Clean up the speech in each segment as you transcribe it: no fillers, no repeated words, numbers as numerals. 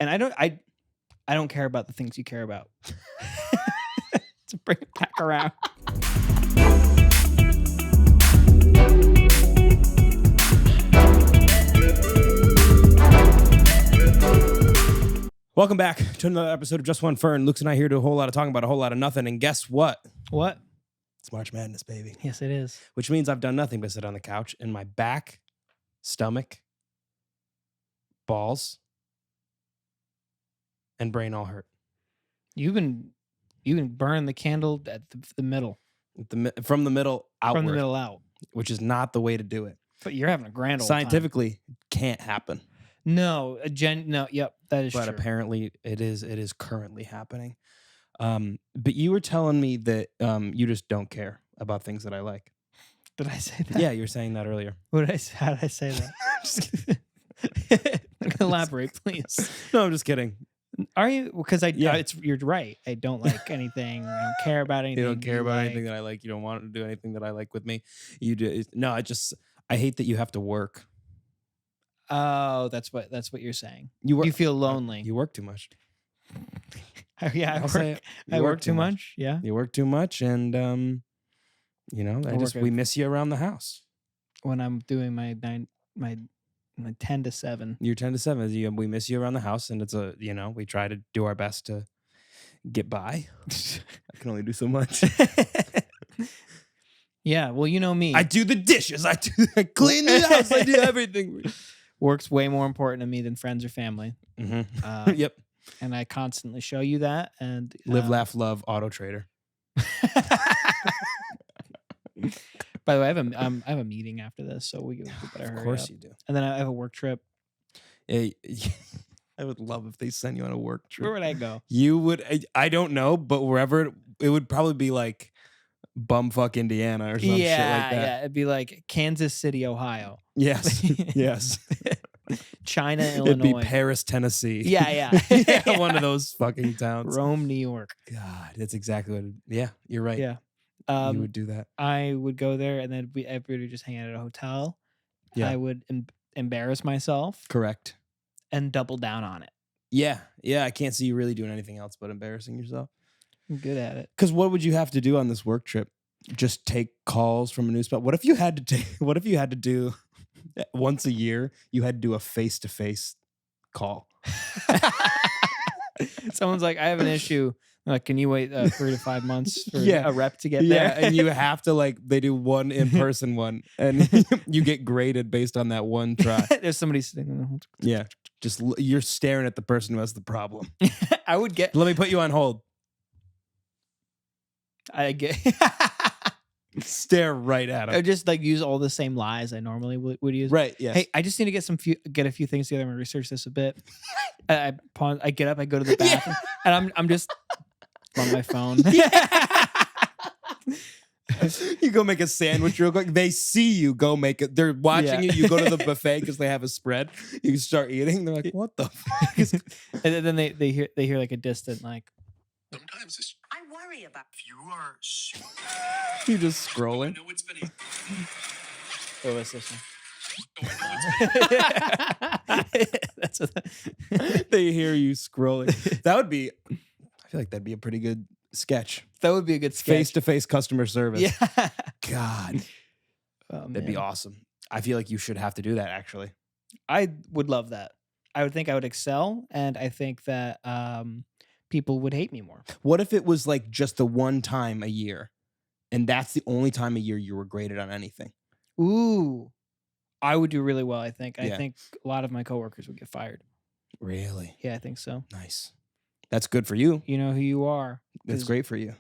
And I don't care about the things you care about. To bring it back around. Welcome back to another episode of Just One Fern. Luke's and I here to do a whole lot of talking about a whole lot of nothing. And guess what? What? It's March Madness, baby. Yes, it is. Which means I've done nothing but sit on the couch and my back, stomach, balls, and brain all hurt. You can burn the candle at the middle. From the middle outward. From the middle out. Which is not the way to do it. But you're having a grand old Scientifically, can't happen. No, yep, that is true. But apparently it is currently happening. But you were telling me that you just don't care about things that I like. Did I say that? Yeah, you were saying that earlier. How did I say that? Elaborate, please. No, I'm just kidding. Are you? Because you're right. I don't like anything. I don't care about anything. You don't care about anything that I like. You don't want to do anything that I like with me. You do. No, I hate that you have to work. Oh, that's what you're saying. You feel lonely. You work too much. Yeah, I work too much. Yeah, you work too much, and we miss you around the house when I'm doing my 10 to 7. You're 10 to 7. We miss you around the house, and it's we try to do our best to get by. I can only do so much. Yeah, well, you know me. I do the dishes. I clean the house. I do everything. Work's way more important to me than friends or family. Mm-hmm. Yep. And I constantly show you that. And live, laugh, love, Auto Trader. By the way, I have a meeting after this, so we better hurry up. Of course you do. And then I have a work trip. Hey, I would love if they send you on a work trip. Where would I go? You would. I don't know, but wherever it would probably be like bumfuck Indiana or some shit like that. Yeah, it'd be like Kansas City, Ohio. Yes, yes. China, Illinois. It'd be Paris, Tennessee. Yeah. Yeah, one of those fucking towns. Rome, New York. God, that's exactly what. Yeah, you're right. Yeah. You would do that. I would go there, and then everybody would just hang out at a hotel. Yeah. I would embarrass myself. Correct. And double down on it. Yeah. I can't see you really doing anything else but embarrassing yourself. I'm good at it. Because what would you have to do on this work trip? Just take calls from a new spot? What if you had to do once a year? You had to do a face-to-face call. Someone's like, I have an issue. I'm like, can you wait 3 to 5 months for a rep to get there? Yeah, and you have to they do one in-person one, and you get graded based on that one try. There's somebody sitting there. Yeah, just you're staring at the person who has the problem. I would get. Let me put you on hold. I get. Stare right at him. I would just use all the same lies I normally would use. Right. Yes. Hey, I just need to get a few things together and research this a bit. I pause. I get up. I go to the bathroom, and I'm just on my phone. You go make a sandwich real quick. They see you go make it. They're watching you. You go to the buffet because they have a spread. You start eating. They're like, "What the fuck?" And then they hear like a distant like. Sometimes I worry about if you are. You're just scrolling. I know it's been Oh, what's this one? That's what They hear you scrolling. That would be. I feel like that'd be a pretty good sketch. That would be a good sketch. Face-to-face customer service. Yeah. God. Oh, that'd be awesome. I feel like you should have to do that, actually. I would love that. I would think I would excel, and I think that people would hate me more. What if it was like just the one time a year, and that's the only time a year you were graded on anything? Ooh. I would do really well, I think. Yeah. I think a lot of my coworkers would get fired. Really? Yeah, I think so. Nice. That's good for you. You know who you are. That's great for you.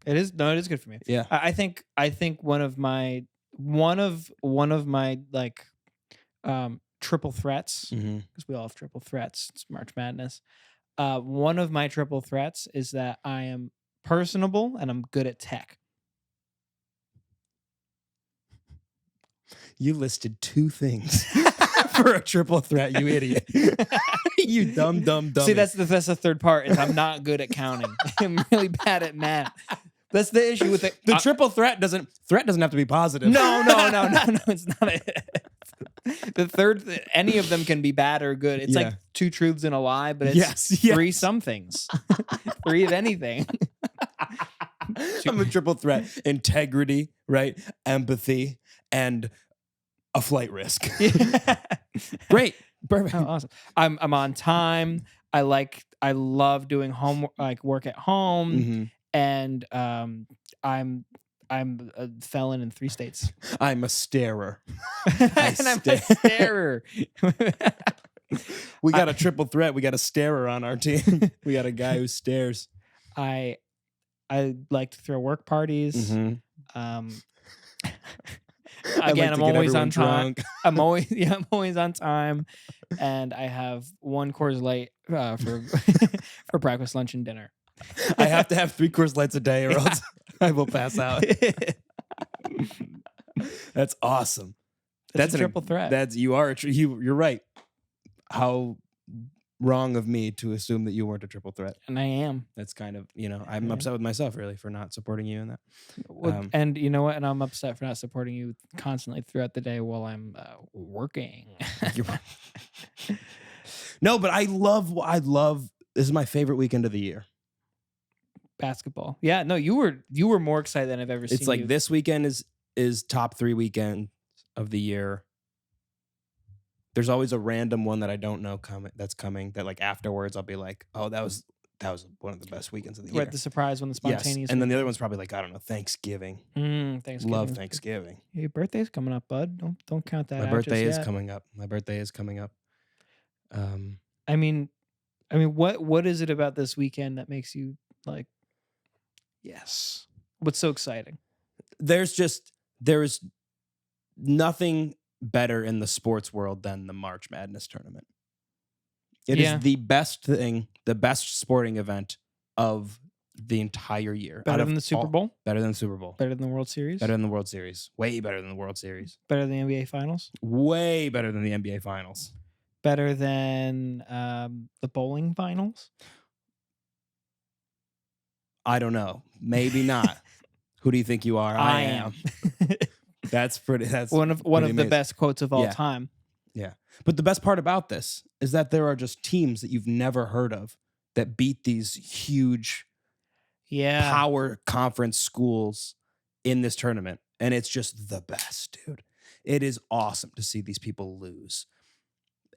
It is. No, it is good for me. Yeah. I think one of my like triple threats, because we all have triple threats. It's March Madness. One of my triple threats is that I am personable and I'm good at tech. You listed 2 things for a triple threat, you idiot. You dumb. See, that's the third part. Is I'm not good at counting. I'm really bad at math. That's the issue with it. The triple threat doesn't have to be positive. No. It's not. The third, any of them can be bad or good. It's Yeah. like 2 truths and a lie, but it's Yes, 3 yes. somethings. 3 of anything. I'm a triple threat: integrity, right? Empathy, and a flight risk. Great, perfect. Oh, awesome. I'm on time. I love doing homework, like work at home, Mhm. and I'm a felon in 3 states. I'm a starer. And I'm a starer. We got a triple threat. We got a starer on our team. We got a guy who stares. I like to throw work parties. Mhm. I Again, like to I'm get always everyone on time. drunk. I'm always on time, and I have 1 Coors Light for for breakfast, lunch, and dinner. I have to have 3 Coors Lights a day, or else I will pass out. That's awesome. That's a triple threat. That's you're right. How wrong of me to assume that you weren't a triple threat. And I am. That's kind of, I'm Yeah. upset with myself really for not supporting you in that. And you know what? And I'm upset for not supporting you constantly throughout the day while I'm working. No, but I love. This is my favorite weekend of the year. Basketball. Yeah, no, you were more excited than I've ever seen. It's like you. this weekend is top 3 weekend of the year. There's always a random one that I don't know that's coming that like afterwards I'll be like, oh, that was one of the best weekends of the year. Right, the surprise one, the spontaneous. Yes. And then the other one's probably like, I don't know, Thanksgiving. Thanksgiving. Love Thanksgiving. Your birthday's coming up, bud. Don't count that. My out birthday just is yet. coming up. I mean, what is it about this weekend that makes you like, yes? What's so exciting? There is nothing better in the sports world than the March Madness tournament. It is the best thing, the best sporting event of the entire year. Better than the Super Bowl? Better than the Super Bowl. Better than the World Series? Better than the World Series. Way better than the World Series. Better than the NBA Finals? Way better than the NBA Finals. Better than the bowling finals? I don't know. Maybe not. Who do you think you are? I am. That's one of amazing. the best quotes of all Yeah. time. Yeah. But the best part about this is that there are just teams that you've never heard of that beat these huge Yeah. power conference schools in this tournament. And it's just the best, dude. It is awesome to see these people lose.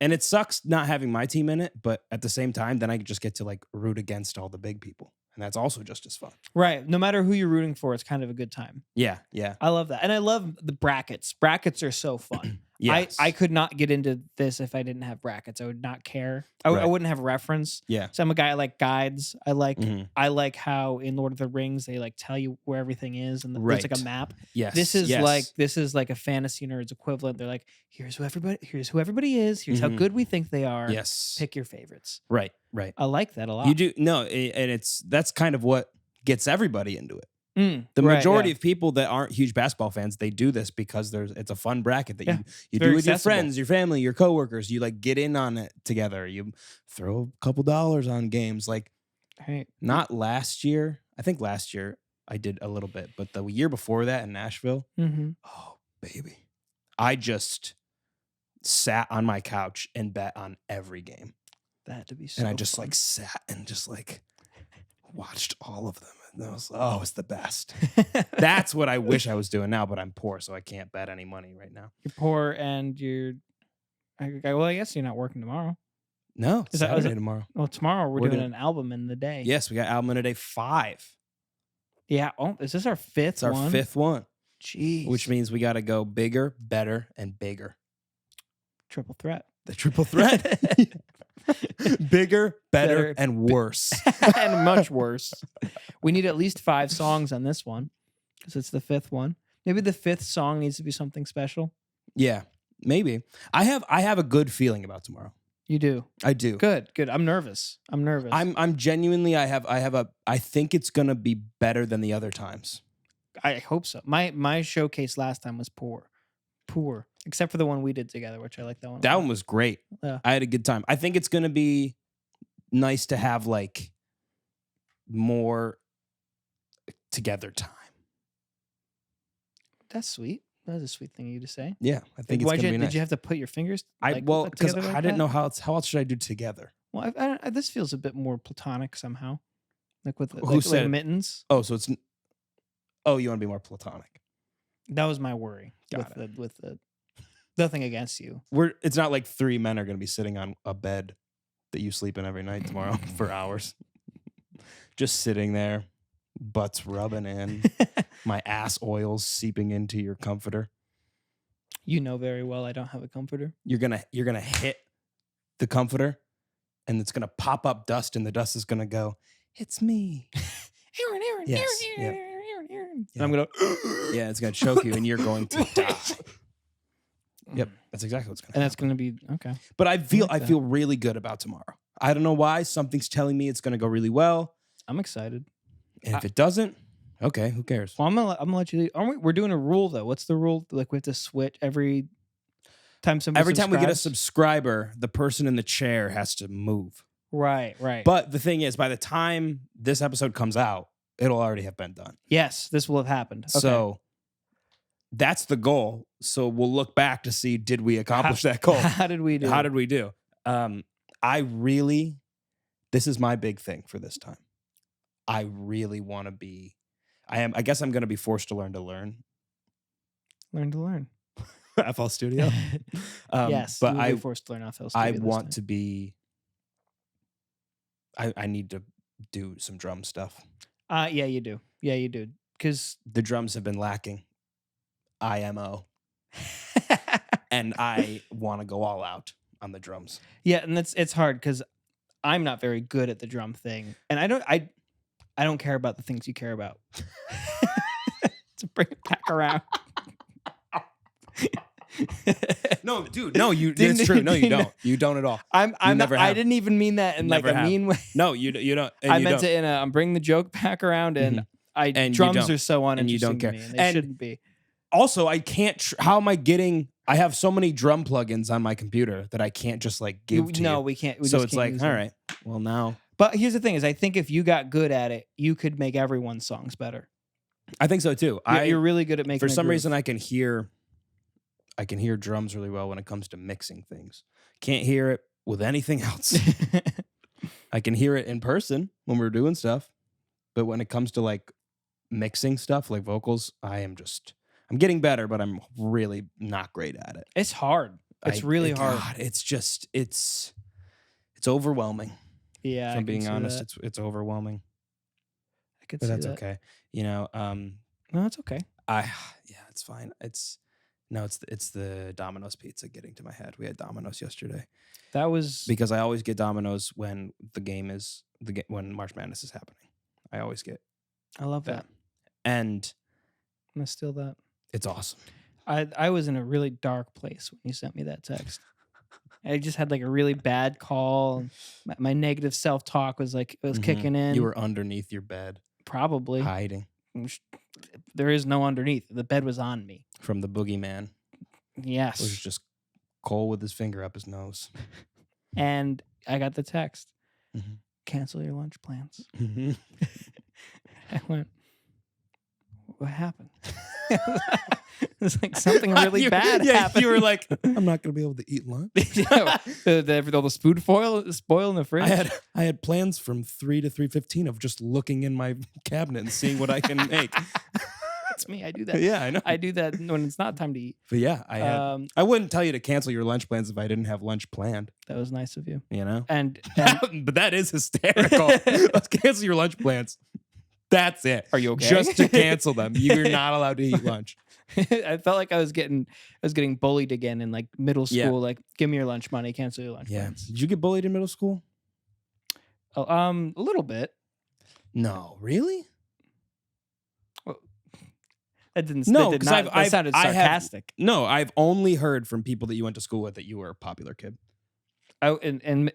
And it sucks not having my team in it, but at the same time, then I just get to like root against all the big people. And that's also just as fun. Right. No matter who you're rooting for, it's kind of a good time. Yeah. Yeah. I love that. And I love the brackets. Brackets are so fun. Yes. I could not get into this if I didn't have brackets. I would not care. I Right. wouldn't have reference. Yeah. So I'm a guy I like guides. I like Mhm. how in Lord of the Rings they like tell you where everything is and there's like Right. a map. Yes. This is yes. like a fantasy nerd's equivalent. They're like, here's who everybody is. Here's how Mhm. good we think they are. Yes. Pick your favorites. Right. Right. I like that a lot. You do. No. And that's kind of what gets everybody into it. Mm, The right, majority yeah. of people that aren't huge basketball fans, they do this because it's a fun bracket that Yeah, you very do with your accessible. friends, your family, your coworkers. You like get in on it together. You throw a couple dollars on games. Like Right. not last year. I think last year I did a little bit, but the year before that in Nashville, Mm-hmm. oh baby, I just sat on my couch and bet on every game, That had to be so and I just fun. like sat and just like watched all of them. And it's the best. That's what I wish I was doing now, but I'm poor, so I can't bet any money right now. You're poor and you're. Well, I guess you're not working tomorrow. No, it's Is that- Saturday tomorrow. Well, tomorrow we're We're doing gonna- an album in the day. Yes, we got album in a day 5. Yeah. Oh, is this our fifth It's our one? 5th one, Jeez. which means we got to go bigger, better, and bigger. triple threat. The triple threat. Bigger, better, Better, and worse. And much worse. We need at least 5 songs on this one because it's the 5th one. Maybe the 5th song needs to be something special. Yeah, maybe. I have a good feeling about tomorrow. You do. I do. Good. I'm nervous. I'm genuinely. I think it's gonna be better than the other times. I hope so. My showcase last time was poor, except for the one we did together, which I like that one. That one was great. Yeah. I had a good time. I think it's gonna be nice to have like more together time. That's sweet. That was a sweet thing of you to say. Yeah, I think it's Why'd gonna you, be nice. Did you have to put your fingers? Because together like I didn't that? know how else should I do together. Well, this feels a bit more platonic somehow, like with Who said- like mittens. Oh, so it's you want to be more platonic. That was my worry. Got with the nothing against you. It's not like 3 men are going to be sitting on a bed that you sleep in every night tomorrow for hours. Just sitting there, butts rubbing in, my ass oils seeping into your comforter. You know very well I don't have a comforter. You're gonna hit the comforter, and it's gonna pop up dust, and the dust is gonna go, "It's me." Aaron, Yes, Aaron, yeah. Aaron. Yeah. And I'm gonna. Yeah, it's gonna choke you, and you're going to die. Yep, that's exactly what's gonna And happen. that's gonna be okay. But I feel like I that. feel really good about tomorrow. I don't know why. Something's telling me it's gonna go really well, I'm excited. and if it doesn't, okay, who cares? Well, I'm gonna let you lead. We're doing a rule though. What's the rule? Like we have to switch every time somebody. Every time we get a subscribes? subscriber, the person in the chair has to move. Right. But the thing is, by the time this episode comes out, it'll already have been done. yes, this will have happened. Okay. So that's the goal. So we'll look back to see, did we accomplish that goal? How did we do? How did we do? This is my big thing for this time. I really want to be, I guess I'm going to be forced to learn. learn to learn? FL Studio. Yes, but you will be forced to learn FL Studio I this want time. to be, I need to do some drum stuff. Yeah, you do. Yeah, you do. Because The drums have been lacking. IMO. And I want to go all out on the drums. yeah, and it's hard because I'm not very good at the drum thing, and I don't care about the things you care about. To bring it back around. No, dude, no, Ding, it's true. ding, No, you ding. don't. You don't at all. I'm never not, I have. didn't even mean that in like Never a have. mean way. No, you don't. And I you meant don't. it in a I'm bringing the joke back around, and And you drums don't. are so And you uninteresting don't care. to me, and they And- shouldn't be. Also, I can't. How am I getting? I have so many drum plugins on my computer that I can't just like give to No, you. we can't. We So just it's can't like, use all them. right, well now, But here's the thing: is I think if you got good at it, you could make everyone's songs better. I think so too. You're really good at making. For a some groove. reason, I can hear drums really well when it comes to mixing things. Can't hear it with anything else. I can hear it in person when we're doing stuff, but when it comes to like mixing stuff like vocals, I'm getting better, but I'm really not great at it. It's hard. It's really hard. God, it's overwhelming. Yeah, If I I'm can being see honest, that. it's overwhelming. I could But see that's that. okay. You know, No, it's okay. it's fine. It's the Domino's pizza getting to my head. We had Domino's yesterday That was because I always get Domino's when when March Madness is happening. I always get I love that. and I'm gonna steal that. it's awesome. I was in a really dark place when you sent me that text. I just had like a really bad call. And my negative self talk was like it was Mhm. kicking in. You were underneath your bed, probably. hiding There is no underneath. The bed was on me. from the boogeyman. Yes. It was just Cole with his finger up his nose. And I got the text. Mhm. Cancel your lunch plans. Mhm. I went, what happened? It's like something really bad happened. You were like, I'm not gonna be able to eat lunch. Yeah, all the food spoil in the fridge. I had plans from 3 to 3:15 of just looking in my cabinet and seeing what I can make. That's me. I do that. Yeah, I know. I do that when it's not time to eat. But yeah, I wouldn't tell you to cancel your lunch plans if I didn't have lunch planned. That was nice of you. You know, And but that is hysterical. Let's cancel your lunch plans. That's it. Are you okay? Just to cancel them. You're not allowed to eat lunch. I felt like I was getting bullied again in like middle school. Yeah. Like, give me your lunch money, cancel your lunch Yeah. plans. Did you get bullied in middle school? Oh, a little bit. No, really? That didn't. No, that did 'cause not. I've- That sounded I have- sarcastic. No, I've only heard from people that you went to school with that you were a popular kid. In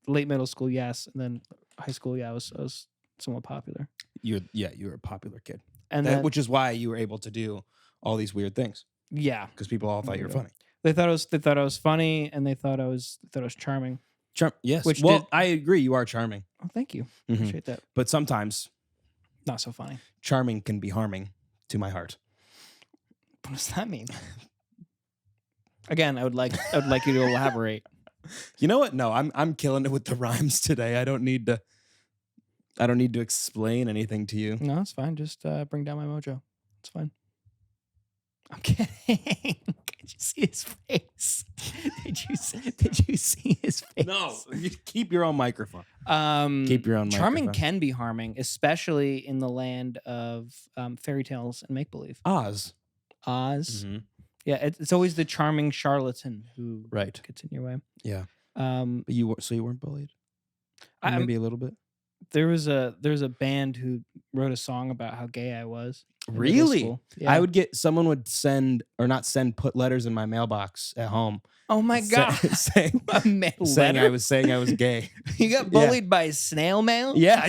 late middle school, yes, and then high school, yeah, I was somewhat popular. You were a popular kid. And then, Which is why you were able to do all these weird things yeah, because people all thought you were Yeah. funny. they thought I was funny, and they thought I was charming. Yes. Which well, did- I agree. You are charming, Oh, thank you. Mhm. Appreciate that. but sometimes Not so funny. charming can be harming to my heart. What does that mean? Again, I would like you to elaborate. You know what? No, I'm killing it with the rhymes today. I don't need to explain anything to you. No, it's fine. Just bring down my mojo. It's fine. I'm kidding. Did you see his face? Did you see his face? No, you keep your own microphone. Keep your own Charming microphone. can be harming, especially in the land of fairy tales and make believe. Oz. Mm-hmm. Yeah, it's always the charming charlatan who gets in your way. Yeah. But you weren't bullied? Or maybe a little bit. There was a band who wrote a song about how gay I was. Really? Yeah. Someone would put letters in my mailbox at home. Oh my God. saying I was gay. You got bullied by snail mail? Yeah,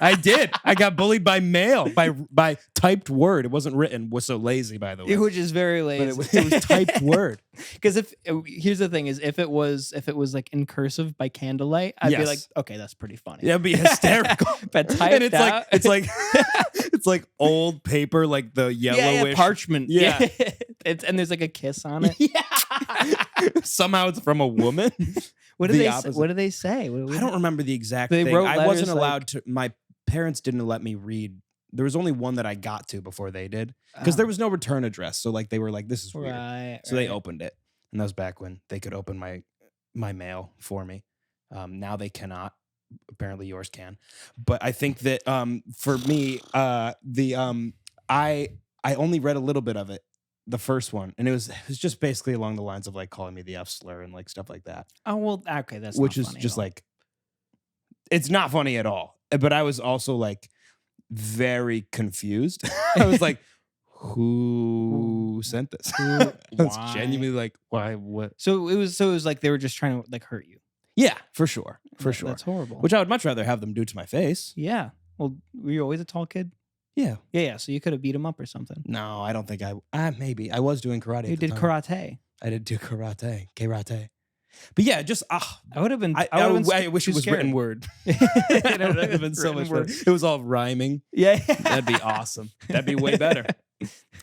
I did. I got bullied by mail, by typed word. It wasn't written. Was so lazy, by the way. Which is very lazy. But it was typed word. Because here's the thing: is if it was like in cursive by candlelight, I'd be like, okay, that's pretty funny. That'd be hysterical. But typed out, it's like old paper, like the yellowish parchment. Yeah. And there's like a kiss on it. Yeah. Somehow it's from a woman. What do they say? I don't remember the exact they thing. Wrote I wasn't letters allowed to. My parents didn't let me read. There was only one that I got to before they did, because there was no return address. So like they were like, "This is weird." So they opened it, and that was back when they could open my mail for me. Now they cannot. Apparently yours can, but I think that for me, I only read a little bit of it. The first one, and it was just basically along the lines of like calling me the F slur and like stuff like that. Oh well, okay, that's which not is funny just at all. like, it's not funny at all. But I was also like very confused. I was like, who sent this? I was genuinely like, why? What? So it was like they were just trying to like hurt you. Yeah, for sure, sure. That's horrible. Which I would much rather have them do to my face. Yeah. Well, were you always a tall kid? Yeah. Yeah. So you could have beat him up or something. No, I don't think maybe I was doing karate. You did karate. I did do karate. But yeah, just I would have been. I wish it was written word. It would have been so much better. It was all rhyming. Yeah, that'd be awesome. That'd be way better.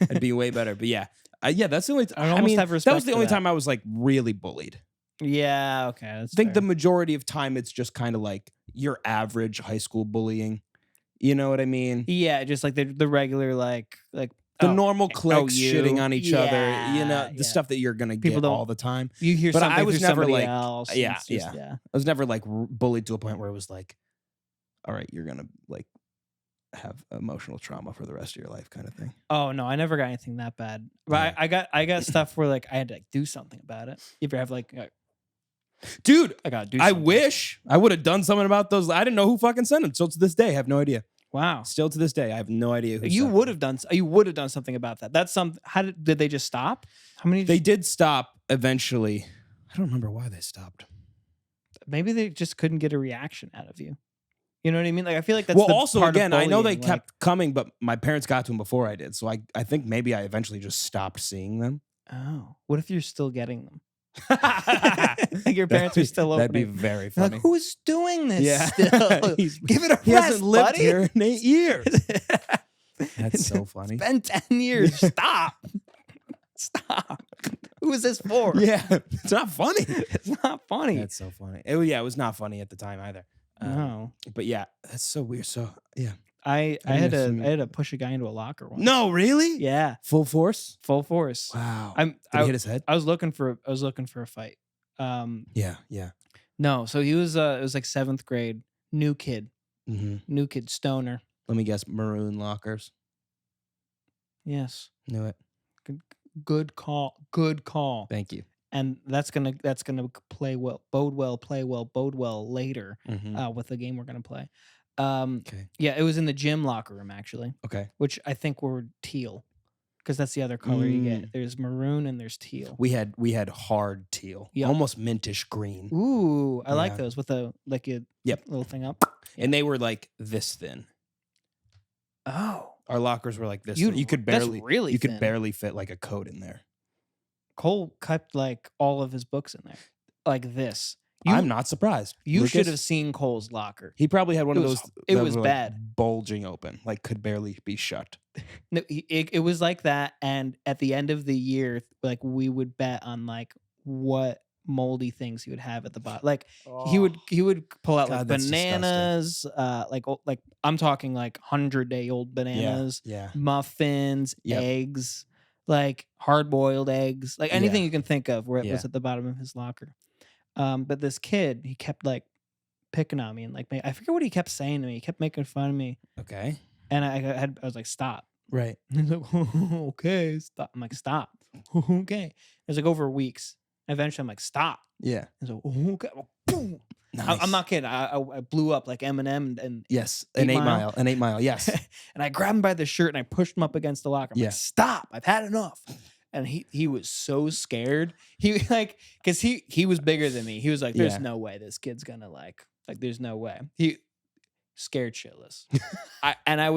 That'd be way better. But yeah, that's the only. That was the only time I was like really bullied. Yeah. Okay. I think the majority of time it's just kind of like your average high school bullying. You know what I mean? Yeah, just like the regular like the normal cliques shitting on each other. You know, the stuff that you're gonna get all the time. You hear but something I was never like, else. Yeah. I was never like bullied to a point where it was like, all right, you're gonna like have emotional trauma for the rest of your life, kind of thing. Oh no, I never got anything that bad. But Yeah. I got stuff where like I had to like do something about it. You ever have like dude, I gotta do I something. wish I would have done something about those. I didn't know who fucking sent them. Still to this day, I have no idea. Wow. Still to this day, I have no idea who You sent would have done. You would have done something about that. That's some. How did they just stop? How many? They did stop eventually. I don't remember why they stopped. Maybe they just couldn't get a reaction out of you. You know what I mean? Like I feel like that's well. the Also, part again, of I know they bullying, kept coming, but my parents got to them before I did. So I think maybe I eventually just stopped seeing them. Oh, what if you're still getting them? Like your parents are still opening. That'd be very funny. Like, who's doing this? Yeah. Still? Give it a He rest, hasn't lived buddy. here in 8 years. That's so funny. It's been 10 years. Stop. Stop. Who is this for? Yeah, it's not funny. It's not funny. That's so funny. It was not funny at the time either. No. But yeah, that's so weird. So yeah, I had to push a guy into a locker once. No, really? Yeah. Full force? Full force. Wow. I Did he hit his head? I was looking for a fight. Yeah. No, so he was it was like 7th grade, new kid, stoner. Let me guess, maroon lockers. Yes. Knew it. Good call. Thank you. And that's gonna bode well later with the game we're gonna play. Okay. Yeah, it was in the gym locker room actually, Okay. which I think were teal, because that's the other color you get. There's maroon and there's teal. We had hard teal, Yep. almost mintish green, Ooh, I like Yeah. those with a little thing up. and they were like this thin. Oh, Our lockers were like this. You- thin. You could that's barely really you thin. could barely fit like a coat in there. Cole kept like all of his books in there, like this. I'm not surprised. You Lucas, should have seen Cole's locker. He probably had one It of was- those. it that was were, bad. bulging open, like could barely be shut. No, it was like that. And at the end of the year, like we would bet on like what moldy things he would have at the bottom. Like he would pull out God, like that's bananas, like I'm talking like 100-day-old bananas, Yeah. muffins, Yep. eggs, like hard boiled eggs, like anything Yeah. you can think of where it Yeah. was at the bottom of his locker. But this kid, he kept like picking on me and like I forget what he kept saying to me. He kept making fun of me, Okay. and I was like, stop. Right. He's like, okay, stop. I'm like, stop. Okay. It was like over weeks. Eventually, I'm like, stop. Yeah. He's like, okay. Boom. Nice. I'm not kidding. I blew up like Eminem and Yes. 8 An 8 Mile. mile. An 8 mile. Yes. and I grabbed him by the shirt and I pushed him up against the locker. I'm Yeah. like, stop. I've had enough. And he was so scared. He like, because he was bigger than me. He was like, there's Yeah. no way this kid's gonna like there's no way. He scared shitless. I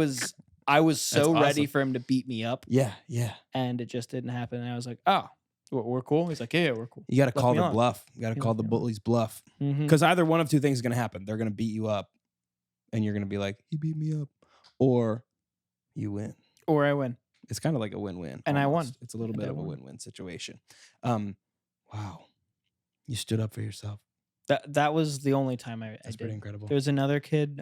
was so That's ready awesome. for him to beat me up. Yeah. Yeah. And it just didn't happen. And I was like, oh, we're cool. He's like, yeah, we're cool. You got to Left call me the alone. bluff. You got to He call left the me alone. bully's bluff. Mhm. Because either one of two things is going to happen. They're going to beat you up, and you're going to be like, he beat me up, or you win. Or I win. It's kind of like a win-win. And I won. almost. It's a little And bit I of a won. win-win situation. Wow. You stood up for yourself. That was the only time I That's did. pretty incredible. There was another kid.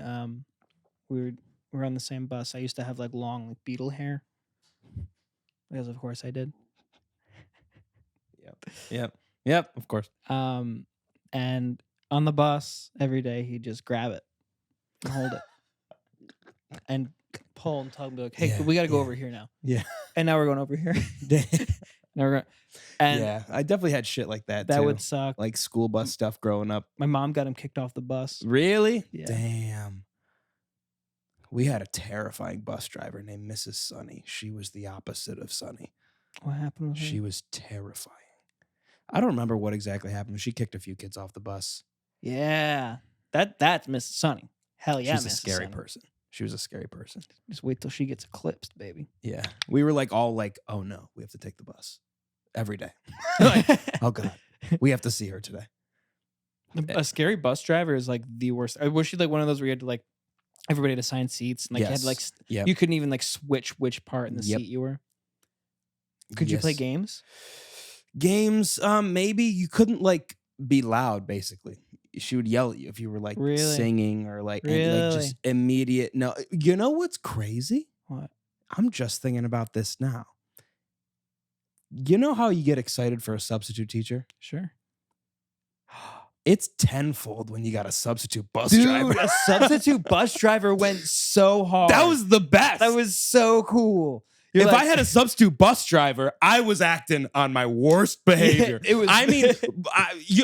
We were on the same bus. I used to have like long like beetle hair. Because of course I did. Yep. Of course. And on the bus every day he'd just grab it and hold it and pull and tug and be like, hey, Yeah, we got to go yeah. over here now. Yeah. And now we're going over here. Now we're going. And Yeah. I definitely had shit like that that too. would suck. Like school bus stuff growing up. My mom got him kicked off the bus. Really? Yeah. Damn. We had a terrifying bus driver named Mrs. Sunny. She was the opposite of Sunny. What happened with her? She was terrifying. I don't remember what exactly happened, but she kicked a few kids off the bus. Yeah. That's Mrs. Sunny. Hell yeah, She's a Mrs. scary Sunny. person. She was a scary person. Just wait till she gets eclipsed, baby. Yeah. We were like all like, oh no, we have to take the bus every day. Like, oh God, we have to see her today. A scary bus driver is like the worst. Was she like one of those where you had to like everybody had assigned seats and like you had to like Yep. you couldn't even like switch which part in the Yep. seat you were? Could you play Yes. games? Games, maybe you couldn't like be loud. Basically, she would yell at you if you were like Really? singing or like, and, like just immediate. No, you know what's crazy? What? I'm just thinking about this now. You know how you get excited for a substitute teacher? Sure. It's tenfold when you got a substitute bus Dude, driver. a substitute bus driver went so hard. That was the best. that was so cool. You're If like- I had a substitute bus driver, I was acting on my worst behavior. it was- I mean, a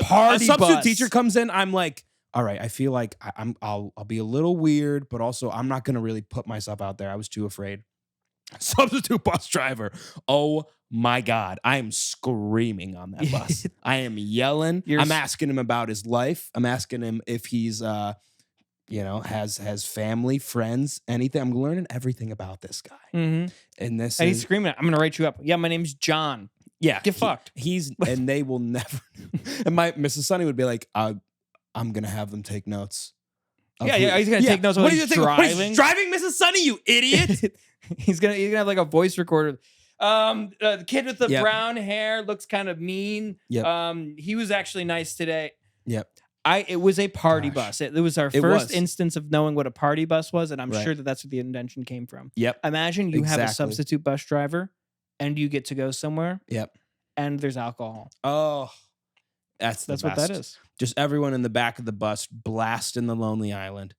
Party substitute bus. teacher comes in. I'm like, all right. I feel like I'll be a little weird, but also I'm not gonna really put myself out there. I was too afraid. Substitute bus driver. Oh my God. I am screaming on that bus. I am yelling. I'm asking him about his life. I'm asking him if he's has family, friends, anything. I'm learning everything about this guy. Mhm. And this And is he's screaming, I'm gonna write you up. Yeah, my name's John. yeah. Get fucked. He's and they will never. And my Mrs. Sunny would be like, I'm gonna have them take notes. of Yeah, who- yeah, he's gonna take notes while What do he's you think? What, he's driving? driving, Mrs. Sunny, you idiot. he's gonna have like a voice recorder. The kid with the Yep. brown hair looks kind of mean. Yep. He was actually nice today. Yep. It was a party Gosh. bus. It was our It first was. instance of knowing what a party bus was, and I'm Right. sure that's where the invention came from. Yep. Imagine you have a Exactly. substitute bus driver, and you get to go somewhere, Yep. and there's alcohol. Oh, that's That's what that is, Just everyone in the back of the bus blasting the Lonely Island.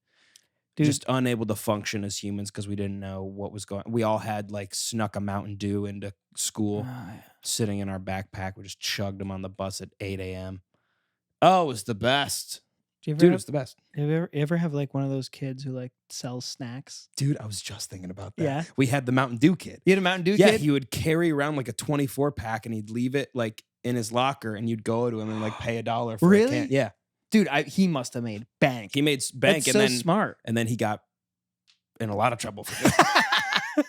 dude. Just unable to function as humans because we didn't know what was going. We all had like snuck a Mountain Dew into school, sitting in our backpack. We just chugged them on the bus at 8 a.m. Oh, it was the best. Do you ever Dude, it have, was the best. you ever have like one of those kids who like sells snacks? Dude, I was just thinking about that. Yeah. We had the Mountain Dew kid. You had a Mountain Dew Yeah, kid? he would carry around like a 24 pack and he'd leave it like in his locker and you'd go to him and like pay $1 for a Really? can. Yeah. Dude, he must have made bank. He made bank That's and so then smart. and then he got in a lot of trouble for it.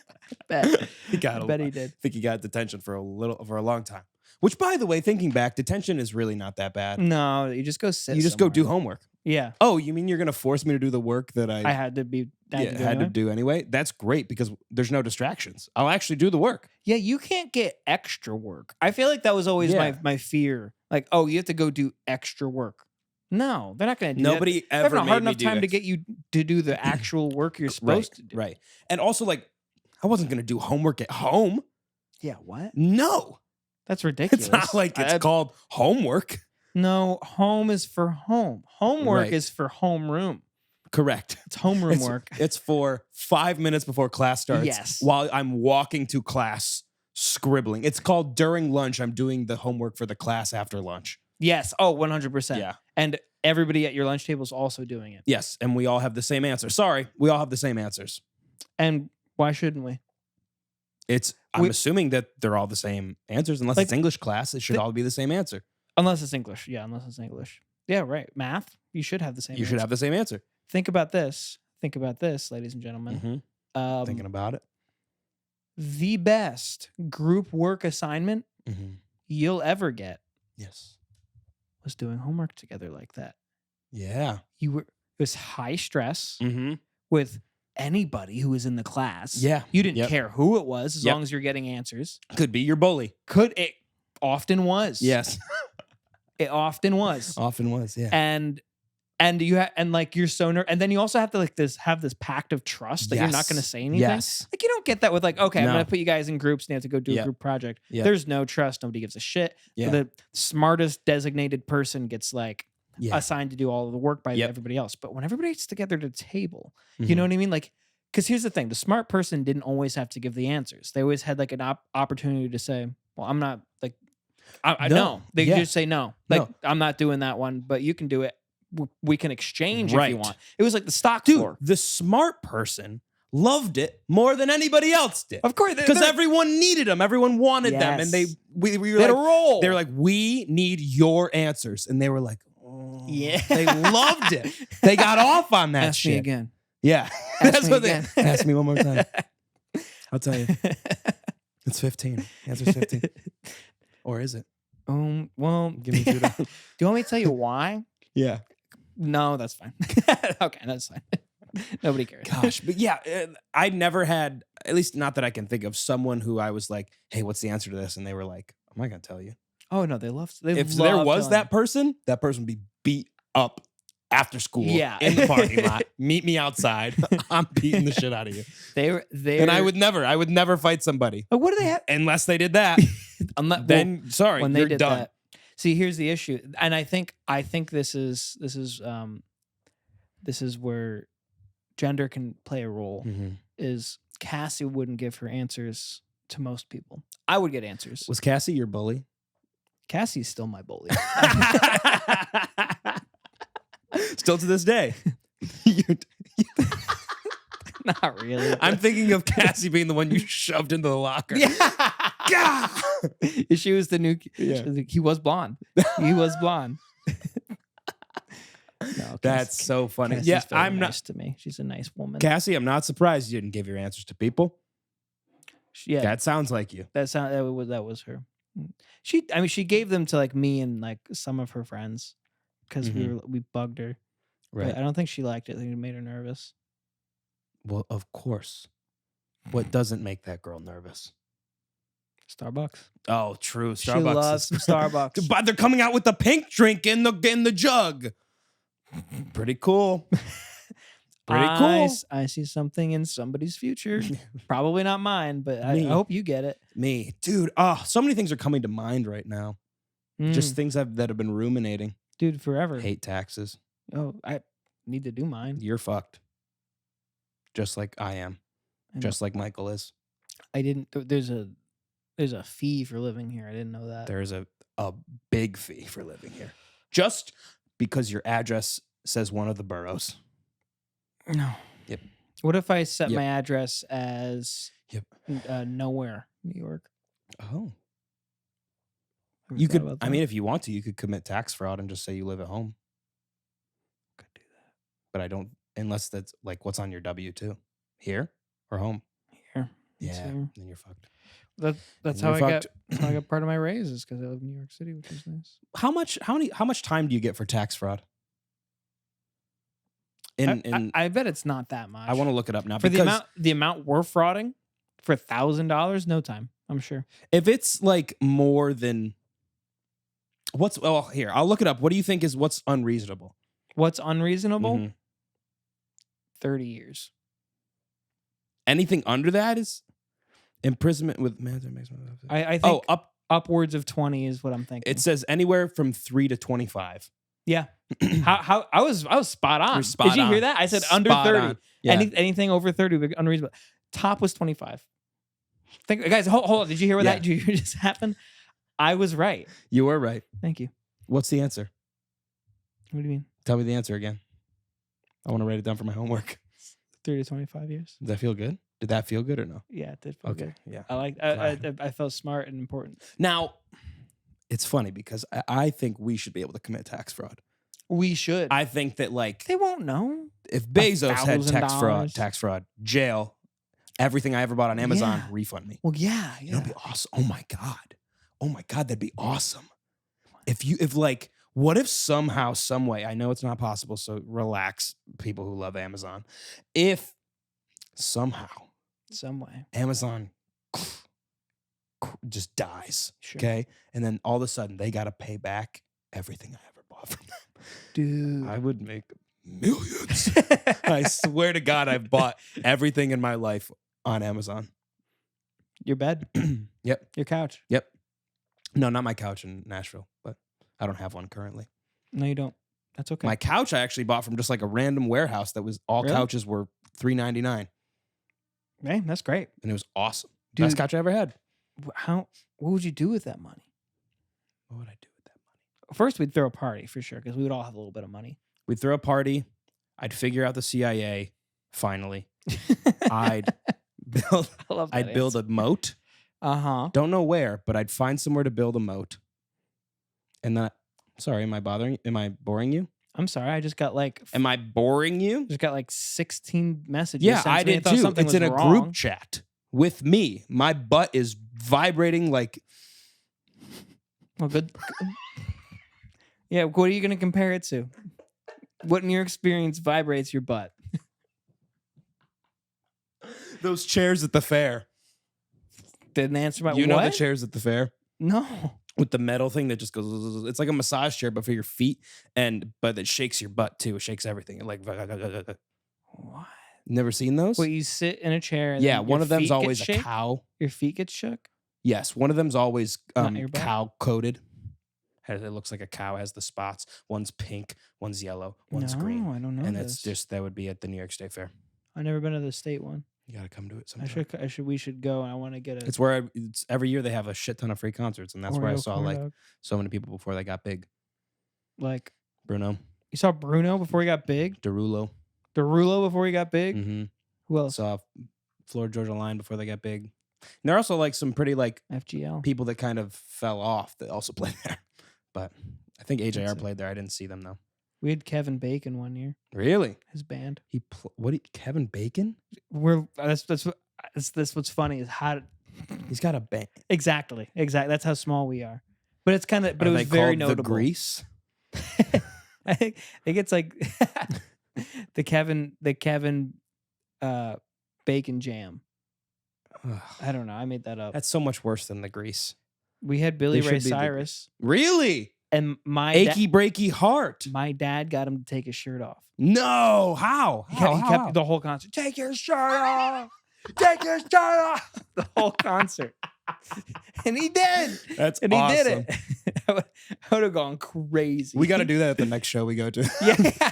Bet. He got I bet he did. I think he got detention for a long time. Which, by the way, thinking back, detention is really not that bad. No, you just go sit. You just go do somewhere. homework. Yeah, Oh, you mean you're going to force me to do the work that I had to be. had to do anyway? That's great because there's no distractions. I'll actually do the work. Yeah, you can't get extra work. I feel like that was always Yeah. my fear. Like, oh, you have to go do extra work. No, they're not going to do Nobody that. They're ever having a hard made me enough do time to extra. get you to do the actual work you're supposed to do. Right. And also, like, I wasn't going to do homework at home. Yeah, what? No. That's ridiculous. It's not like it's called homework. No, home is for home. Homework Right. is for homeroom. Correct. It's homeroom It's, work. it's for 5 minutes before class starts. Yes. While I'm walking to class scribbling. It's called during lunch. I'm doing the homework for the class after lunch. Yes. Oh, 100%. Yeah. And everybody at your lunch table is also doing it. Yes. And we all have the same answer. Sorry. We all have the same answers. And why shouldn't we? I'm We- assuming that they're all the same answers. Unless Like, it's English class, it should all be the same answer. Unless it's English. Yeah, unless it's English. Yeah, right. Math, you should have the same You should answer. have the same answer. Think about this. Think about this, ladies and gentlemen. Thinking about it. The best group work assignment you'll ever get Yes. was doing homework together like that. Yeah. It was high stress Mm-hmm. with anybody who was in the class. Yeah. You didn't Yep. care who it was as Yep. long as you're getting answers. Could be your bully. It often was. Yes. It often was. Often was. Yeah. And you like you're so and then you also have to have this pact of trust that you're not going to say anything. Yes. Like you don't get that with like, okay, I'm No. going to put you guys in groups and you have to go do Yep. a group project. Yep. There's no trust. Nobody gives a shit. Yeah. The smartest designated person gets like Yeah. assigned to do all of the work by Yep. everybody else. But when everybody gets together at a table, you Mhm. know what I mean? Like, because here's the thing: the smart person didn't always have to give the answers. They always had like an opportunity to say, "Well, I'm not like, I No. know." They Yeah. could just say no, like No. I'm not doing that one, but you can do it. We can exchange if Right. you want. It was like the stock Dude, floor. the smart person loved it more than anybody else did. Of course, Because everyone needed them. Everyone wanted them. And Yes. we they were had a like, role. they were like, we need your answers. And they were like, oh. Yeah. They loved it. They got off on that Ask shit. me again. Yeah. Ask That's me what again. they ask me one more time. I'll tell you. It's 15. Answer's 15. Or is it? Well, Give me $2. do you want me to tell you why? Yeah. No, that's fine. Okay, that's fine. Nobody cares. Gosh, but yeah, I never had, at least not that I can think of, someone who I was like, hey, what's the answer to this? And they were like, I'm not going to tell you. Oh no, they love. If there was that person would be beat up after school in the parking lot. Meet me outside. I'm beating the shit out of you. They And I would never fight somebody. But what do they have? Unless they did that. Then, sorry, when you're they did done. that. See, here's the issue, and I think this is where gender can play a role. Is Cassie wouldn't give her answers to most people. I would get answers. Was Cassie your bully? Cassie's still my bully. Still to this day. Not really. I'm thinking of Cassie being the one you shoved into the locker. Yeah. She was the new. Yeah. He was blonde. He was blonde. No, That's so funny. Cassie's Yeah, very I'm nice to me. She's a nice woman. Cassie, I'm not surprised you didn't give your answers to people. Yeah, That sounds like you. that was her. She gave them to like me and like some of her friends because we bugged her. But I don't think she liked it. I think it made her nervous. Well, of course. What doesn't make that girl nervous? Starbucks. Oh, true. Starbucks. She loves some Starbucks. But they're coming out with the pink drink in the jug. Pretty cool. Pretty cool. I see something in somebody's future. Probably not mine, but I hope you get it. Me. Dude, so many things are coming to mind right now. Just things that have been ruminating. Dude, forever. Hate taxes. Oh, I need to do mine. You're fucked. Just like I am. Just like Michael is. I didn't. There's a fee for living here. I didn't know that. There's a big fee for living here. Just because your address says one of the boroughs. No. Yep. What if I set Yep. my address as nowhere, New York? Oh. Ever You thought could, about I that? mean, if you want to, you could commit tax fraud and just say you live at home. Could do that. But I don't, unless that's like what's on your W-2. Here or home? Here. It's Yeah, here. then you're fucked. That's And how you're I fucked. got. That's how I got part of my raise is because I live in New York City, which is nice. How much time do you get for tax fraud? I bet it's not that much. I want to look it up now for because the amount we're frauding for $1,000. No time. I'm sure. if it's like more than here, I'll look it up. What do you think is what's unreasonable? What's unreasonable? Mhm. 30 years. Anything under that is imprisonment with maximum. I think up. upwards of 20 is what I'm thinking. It says anywhere from 3 to 25. Yeah. how I was spot on. You're spot Did you hear on. that? I said under Spot 30. on. Yeah. Anything over 30 would be unreasonable. Top was 25. Guys, hold on. Did you hear what that? Did you hear what just happened? I was right. You were right. Thank you. What's the answer? What do you mean? Tell me the answer again. I want to write it down for my homework. 3 to 25 years. Does that feel good? Did that feel good or no? Yeah, it did feel good. Yeah. I felt smart and important. Now, it's funny because I think we should be able to commit tax fraud. We should. I think that like they won't know. if Bezos had $1,000. tax fraud, jail, everything I ever bought on Amazon, refund me. Well, yeah. It'd be awesome. Oh my God, that'd be awesome. What if somehow, some way, I know it's not possible, so relax, people who love Amazon. If somehow, some way, Amazon just dies, sure. Okay? And then all of a sudden, they got to pay back everything I ever bought from them. Dude. I would make millions. I swear to God, I've bought everything in my life on Amazon. Your bed? Yep. Your couch? Yep. No, not my couch in Nashville, but I don't have one currently. No, you don't. That's okay. My couch I actually bought from just like a random warehouse that was all couches were $3.99. Hey, that's great. And it was awesome. Dude, best couch I ever had. What would you do with that money? What would I do with that money? First, we'd throw a party for sure because we would all have a little bit of money. We'd throw a party. I'd figure out the CIA. Finally, I'd build a moat. Don't know where, but I'd find somewhere to build a moat. And that. Sorry, am I boring you? I'm sorry. I just got like. Am I boring you? Just got like 16 messages. Yeah, I did too. It's in a wrong. group chat with me. My butt is vibrating like. Well, good. Yeah, what are you going to compare it to? What in your experience vibrates your butt? Those chairs at the fair. Didn't answer my. You know the chairs at the fair? No. With the metal thing that just goes. It's like a massage chair, but for your feet, but it shakes your butt too. It shakes everything. It like. What? Never seen those? Well, you sit in a chair. And yeah, then one your of them's feet always get a shook? cow. Your feet get shook. Yes, one of them's always Not your butt? cow coated. It looks like a cow. Has the spots. One's pink. One's yellow. One's green. I don't know. And it's just that would be at the New York State Fair. I've never been to the state one. You gotta come to it sometime. We should go. And I want to get it. It's where every year they have a shit ton of free concerts, and that's where I saw like dog. so many people before they got big. Like Bruno, you saw Bruno before he got big. Derulo before he got big. Mm-hmm. Who else? Saw Florida Georgia Line before they got big. And there are also like some pretty like FGL people that kind of fell off that also played there. But I think AJR That's played there. I didn't see them though. We had Kevin Bacon one year. Really? His band. Kevin Bacon? That's what's funny is how He's got a band. Exactly. That's how small we are. But it's kind of. But Are it was they very called notable. The Grease? I think it's like the Kevin Bacon Jam. Ugh. I don't know. I made that up. That's so much worse than The Grease. We had Billy They Ray should be the- Cyrus, Really? and my Achy breaky heart. my dad got him to take his shirt off. No. How? He kept the whole concert. Take your shirt off. Take your shirt off. The whole concert. And he did. That's And he awesome. did it. I would have gone crazy. We got to do that at the next show we go to. Yeah.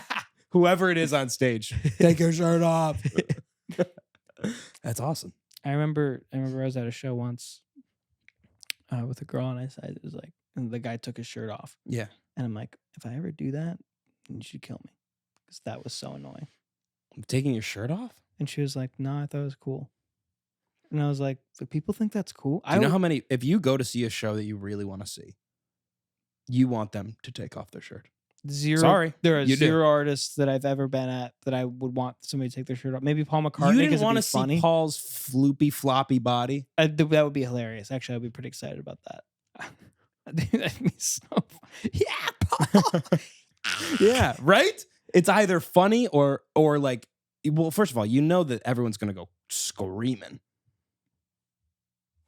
Whoever it is on stage. Take your shirt off. That's awesome. I remember I was at a show once with a girl, and I said, it was like, and the guy took his shirt off. Yeah. And I'm like, if I ever do that, you should kill me. Because that was so annoying. Taking your shirt off? And she was like, no, I thought it was cool. And I was like, but people think that's cool? Do you know how many, if you go to see a show that you really want to see, you want them to take off their shirt. Zero. Sorry, There are you do. zero artists that I've ever been at that I would want somebody to take their shirt off. Maybe Paul McCartney. You didn't want to see funny. Paul's floopy floppy body? That would be hilarious. Actually, I'd be pretty excited about that. That'd be so fun. Yeah, Paul. Yeah, right? It's either funny or like, well, first of all, you know that everyone's gonna go screaming.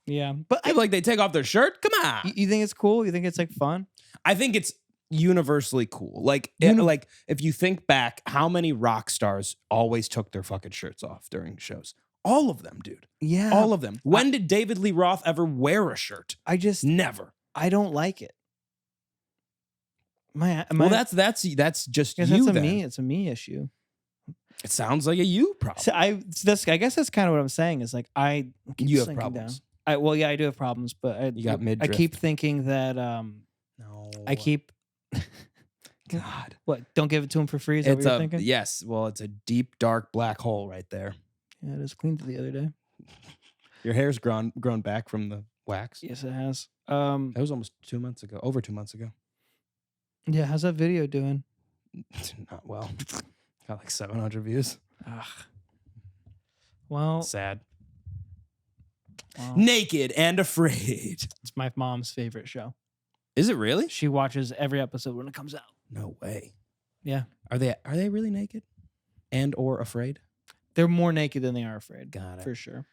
Yeah, but Like they take off their shirt. Come on. you think it's cool? You think it's like fun? I think it's universally cool. Like, like if you think back, how many rock stars always took their fucking shirts off during shows? All of them, dude. Yeah, All of them. When did David Lee Roth ever wear a shirt? Never. I don't like it. Well, that's just you. That's then. It's a me issue. It sounds like a you problem. So I guess that's kind of what I'm saying. Is like I keep You have sinking problems. down. I do have problems, but You got mid-drift. I keep thinking that No. I keep God. what? Don't give it to him for free. Is that what you're thinking? Yes. Well, it's a deep, dark black hole right there. Yeah, it was cleaned the other day. Your hair's grown back from the wax. Yes, it has. That was almost 2 months ago. Over 2 months ago. Yeah, how's that video doing? Not well. Got like 700 views. Ugh. Well, Sad. well, Naked and Afraid. it's my mom's favorite show. Is it really? She watches every episode when it comes out. No way. Yeah, Are they really naked and or afraid? they're more naked than they are afraid. Got it. For sure.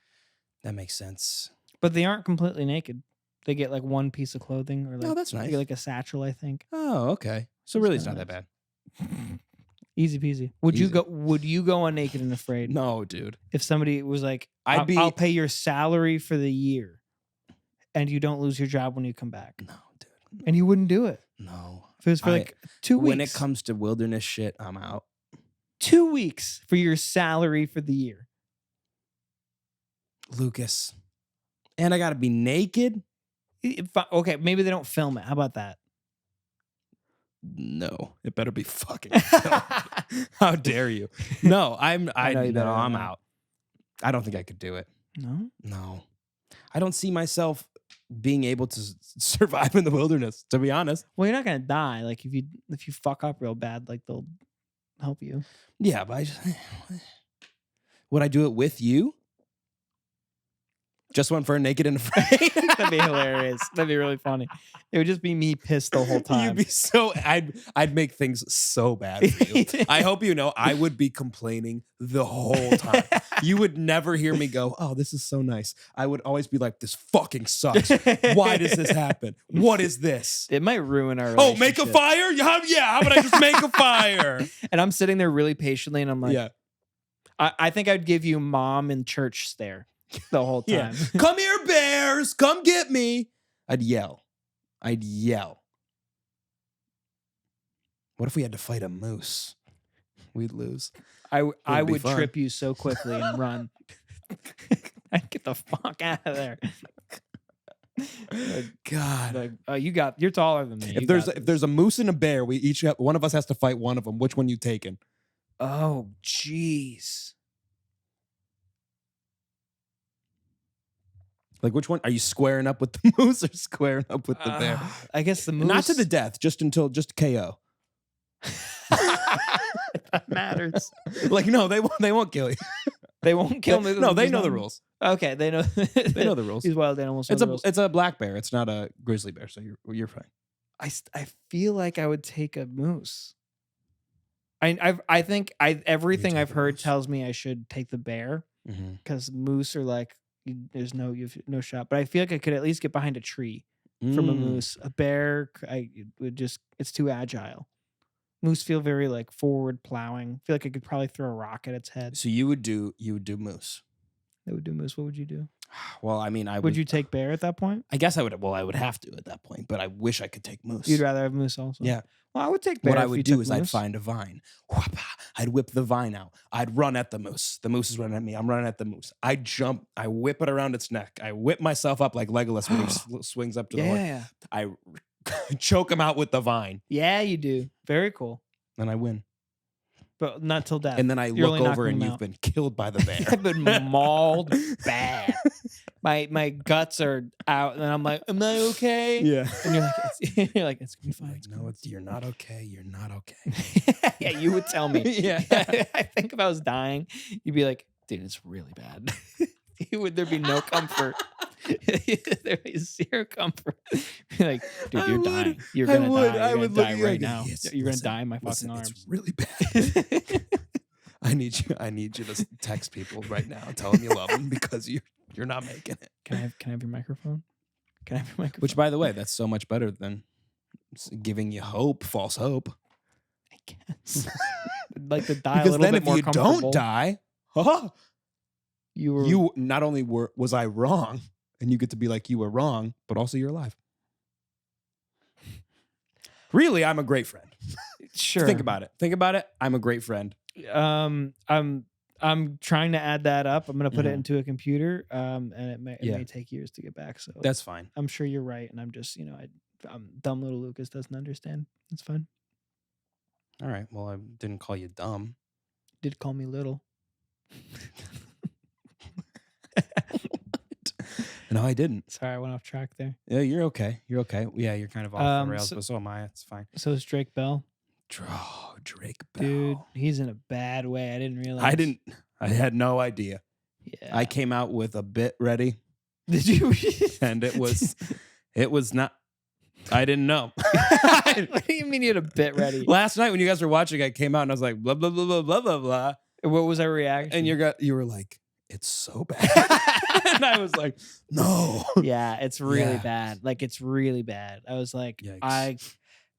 That makes sense. But they aren't completely naked. They get like one piece of clothing or like, Oh, that's they nice. get like a satchel, I think. Oh, okay. So That's really, it's kinda not that bad. Easy peasy. Would you go on Naked and Afraid? No, dude. If somebody was like, I'd I'll pay your salary for the year and you don't lose your job when you come back. No, dude. And you wouldn't do it. No. If it was for like 2 weeks. When it comes to wilderness shit, I'm out. 2 weeks for your salary for the year. Lucas. And I gotta be naked? Okay, maybe they don't film it. How about that? No. It better be fucking filmed. How dare you? No, I'm out. I don't think I could do it. No? No. I don't see myself being able to survive in the wilderness, to be honest. Well, you're not gonna die. Like if you fuck up real bad, like they'll help you. Yeah, but would I do it with you? JustOneFern, naked and afraid. That'd be hilarious. That'd be really funny. It would just be me pissed the whole time. You'd be so I'd make things so bad for you. I hope you know I would be complaining the whole time. You would never hear me go, "Oh, this is so nice." I would always be like, "This fucking sucks. Why does this happen? What is this?" It might ruin our Oh, relationship. make a fire? Yeah, how about I just make a fire? And I'm sitting there really patiently and I'm like, Yeah. I think I'd give you mom in church stare the whole time. Yeah. Come here, bears. Come get me. I'd yell. What if we had to fight a moose? We'd lose. I be would fun. trip you so quickly and run. I'd get the fuck out of there. God. Like, you're taller than me. If there's a moose and a bear, we each have, one of us has to fight one of them. Which one you taking? Oh, jeez. Like, which one are you squaring up with the moose or squaring up with the bear? I guess the moose. Not to the death, just KO. That matters. Like, no, they won't kill you. They won't kill me. No, they know the rules. Okay, they know. They know the rules. These wild animals. Know the rules. It's a black bear. It's not a grizzly bear, so you're fine. I feel like I would take a moose. I think everything I've heard tells me I should take the bear because moose are like you have no shot. But I feel like I could at least get behind a tree from a moose. A bear, it's too agile. Moose feel very like forward plowing. I feel like I could probably throw a rock at its head. So you would do moose. I would do moose. What would you do? Well, I mean, Would you take bear at that point? I guess I would. Well, I would have to at that point, but I wish I could take moose. You'd rather have moose also? Yeah. Well, I would take bear. What I if you would do took is I'd moose. find a vine. I'd whip the vine out. I'd run at the moose. The moose is running at me. I'm running at the moose. I jump. I whip it around its neck. I whip myself up like Legolas when he swings up to the horse. Yeah. I choke him out with the vine, Yeah, you do. Very cool. and I win. But not till death. And then I You're look only over, knocking and him you've out. been killed by the bear. I've been mauled bad. my guts are out, and I'm like, am I okay? Yeah. And you're like, it's gonna be fine. Like, no, you're not okay. You're not okay. Yeah, you would tell me. Yeah. I think if I was dying, you'd be like, dude, it's really bad. There'd be no comfort. There'd be zero comfort. Be like, dude, you're dying. You're gonna die. You're gonna die right now. You're gonna die in my fucking arms. It's really bad. I need you to text people right now. Tell them you love them because you're not making it. Can I have your microphone? Can I have your microphone? Which, by the way, that's so much better than giving you hope, false hope. I guess. I'd like to die Because a little then bit if more you comfortable. don't die, you were you not only was I wrong, and you get to be like you were wrong, but also you're alive. Really, I'm a great friend. sure. Think about it. Think about it. I'm a great friend. I'm trying to add that up. I'm gonna put it into a computer. And it may take years to get back. So That's fine. I'm sure you're right, and I'm just dumb little Lucas doesn't understand. It's fine. All right. Well, I didn't call you dumb. Did call me little. No, I didn't. Sorry, I went off track there. Yeah, you're okay. You're okay. Yeah, you're kind of off the rails, so- but so am I. It's fine. So is Drake Bell. Drake Bell. Dude, he's in a bad way. I didn't realize. I had no idea. Yeah. I came out with a bit ready, Did you? and it was not. I didn't know. What do you mean you had a bit ready? Last night when you guys were watching, I came out and I was like, blah blah blah blah blah blah blah, What was our reaction? and you were like, it's so bad, and I was like, no. Yeah, it's really Yeah. bad. Like, it's really bad. I was like, Yikes.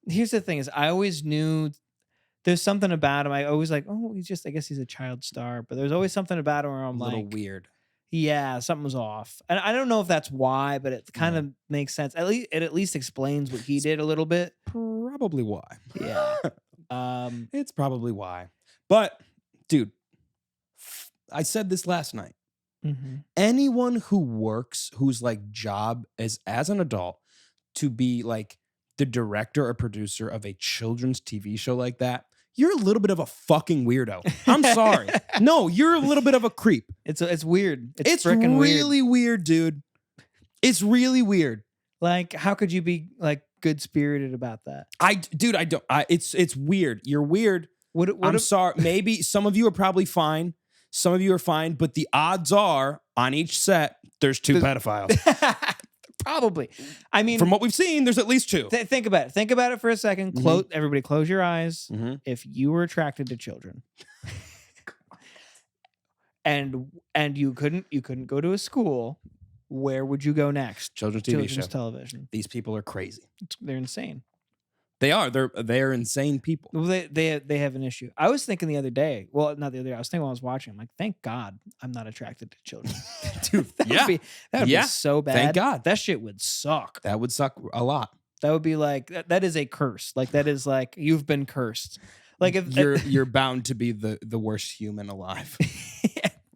here's the thing is I always knew there's something about him. I always like, oh, I guess he's a child star, but there's always something about him where I'm A little like, weird. yeah, something was off. And I don't know if that's why, but it kind of makes sense. It at least explains what he did a little bit. Probably why. Yeah. It's probably why. But, dude, I said this last night. Mhm. Anyone who works, whose like job is as an adult to be like the director or producer of a children's TV show like that, you're a little bit of a fucking weirdo. I'm sorry. No, you're a little bit of a creep. It's weird. It's freaking really weird, dude. It's really weird. Like, how could you be like good spirited about that? I don't. It's weird. You're weird. I'm sorry. Maybe some of you are probably fine. Some of you are fine, but the odds are on each set there's two pedophiles. Probably. I mean, From what we've seen, there's at least two. think about it. Think about it for a second. Everybody, close your eyes. If you were attracted to children, and you couldn't go to a school, where would you go next? Children's TV Children's show. television. These people are crazy. They're insane. They are. They're insane people. Well, they have an issue. I was thinking the other day. Well, not the other day. I was thinking while I was watching. I'm like, thank God I'm not attracted to children. Dude, that would be so bad. Thank God. That shit would suck. That would suck a lot. That would be like that is a curse. Like that is like you've been cursed. Like if You're bound to be the worst human alive.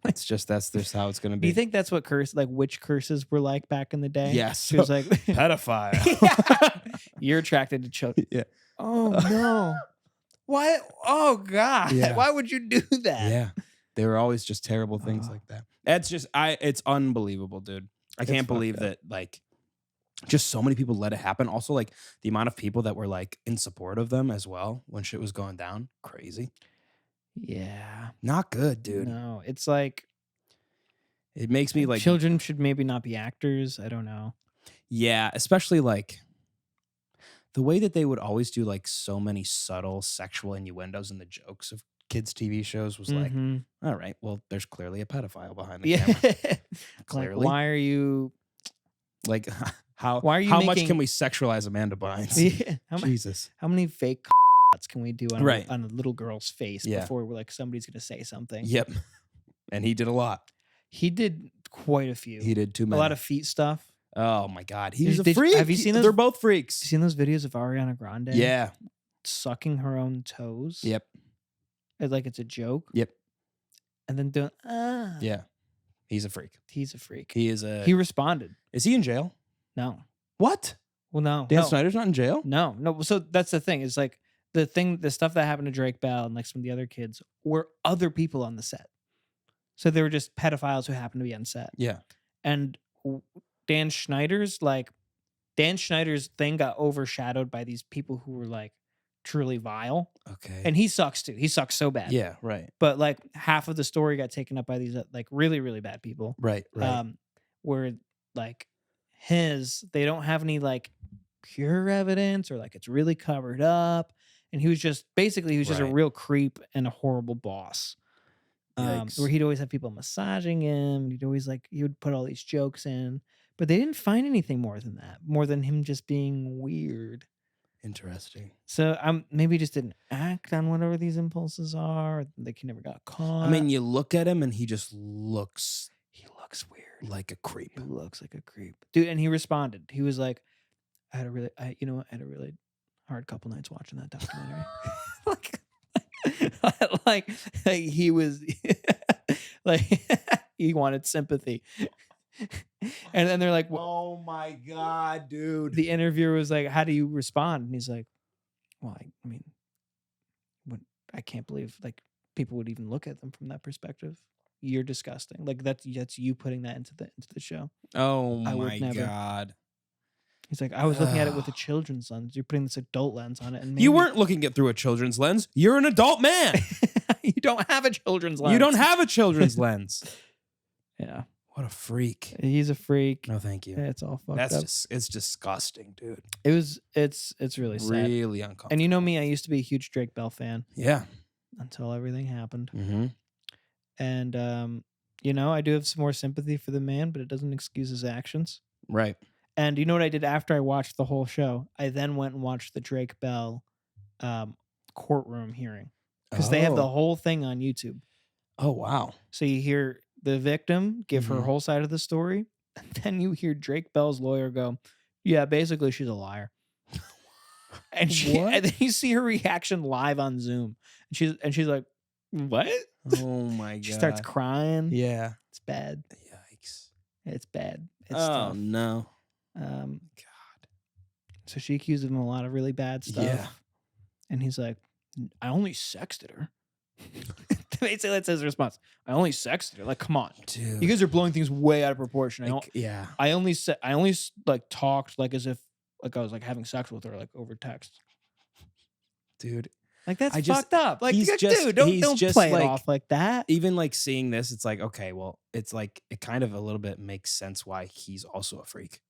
It's just that's just how it's gonna be. Do you think that's what witch curses were like back in the day? Yes. She was like pedophile. You're attracted to children. Yeah. Oh no. Why? Oh God. Yeah. Why would you do that? Yeah. They were always just terrible things like that. That's just it's unbelievable, dude. I can't believe that like just so many people let it happen. Also, like the amount of people that were like in support of them as well when shit was going down. Crazy. Yeah. Not good, dude. No, it's like It makes me like children should maybe not be actors. I don't know. Yeah, especially like the way that they would always do like so many subtle sexual innuendos in the jokes of kids' TV shows was like, all right, well, there's clearly a pedophile behind the camera. Clearly. Like, why are you Like how Why are you how making- much can we sexualize Amanda Bynes? Yeah. Jesus. How many fake can we do on, Right. on a little girl's face Yeah. before we're like somebody's gonna say something? Yep. And he did a lot. He did quite a few. He did too a many. lot of feet stuff. Oh my God. He was a Did- freak. have you seen those- They're both You freaks. seen those videos of Ariana Grande? Yeah. Sucking her own toes. Yep. Like it's a joke. Yep. And then doing Yeah. He's a freak. He's a freak. He is a He responded. Is he in jail? No. What? Well, no. Dan no. Snyder's not in jail? No. So that's the thing. Is like the stuff that happened to Drake Bell and like some of the other kids were other people on the set. So they were just pedophiles who happened to be on set. Yeah. And Dan Schneider's thing got overshadowed by these people who were like truly vile. Okay. And he sucks too. He sucks so bad. Yeah, right. But like half of the story got taken up by these like really, really bad people. Right. Where like they don't have any like pure evidence or like it's really covered up. And he was just a real creep and a horrible boss. Where he'd always have people massaging him. And he would put all these jokes in, but they didn't find anything more than him just being weird. Interesting. So maybe just didn't act on whatever these impulses are. Like he never got caught. I mean, you look at him and he just looks. He looks weird, like a creep. He looks like a creep, dude. And he responded. He was like, I had a really hard couple nights watching that documentary. like he was like he wanted sympathy. And then they're like, oh my God, dude. The interviewer was like, how do you respond? And he's like, well, I mean, I can't believe like people would even look at them from that perspective. You're disgusting. Like that's you putting that into the show. Oh my God. He's like, I was looking at it with a children's lens. You're putting this adult lens on it. And you weren't looking at through a children's lens. You're an adult man. You don't have a children's lens. You don't have a children's lens. Yeah. What a freak. He's a freak. No, thank you. It's all fucked up. It's disgusting, dude. It's really sad. Really uncomfortable. And you know me, I used to be a huge Drake Bell fan. Yeah. Until everything happened. Mm-hmm. And, I do have some more sympathy for the man, but it doesn't excuse his actions. Right. And you know what I did after I watched the whole show? I then went and watched the Drake Bell courtroom hearing. Because they have the whole thing on YouTube. Oh, wow. So you hear the victim give her whole side of the story. And then you hear Drake Bell's lawyer go, yeah, basically she's a liar. And then you see her reaction live on Zoom. And she's like, what? Oh my God. She starts crying. Yeah. It's bad. Yikes. It's bad. It's oh tough. No. God. So she accused him of a lot of really bad stuff. Yeah. And he's like, I only sexted her. Basically, that's his response. I only sexted her. Like, come on, dude. You guys are blowing things way out of proportion. Yeah. I only like talked like as if like I was like having sex with her like over text. Dude. Like that's fucked up. Like, dude, don't just play like, it off like that. Even like seeing this, it's like, okay, well, it's like it kind of a little bit makes sense why he's also a freak.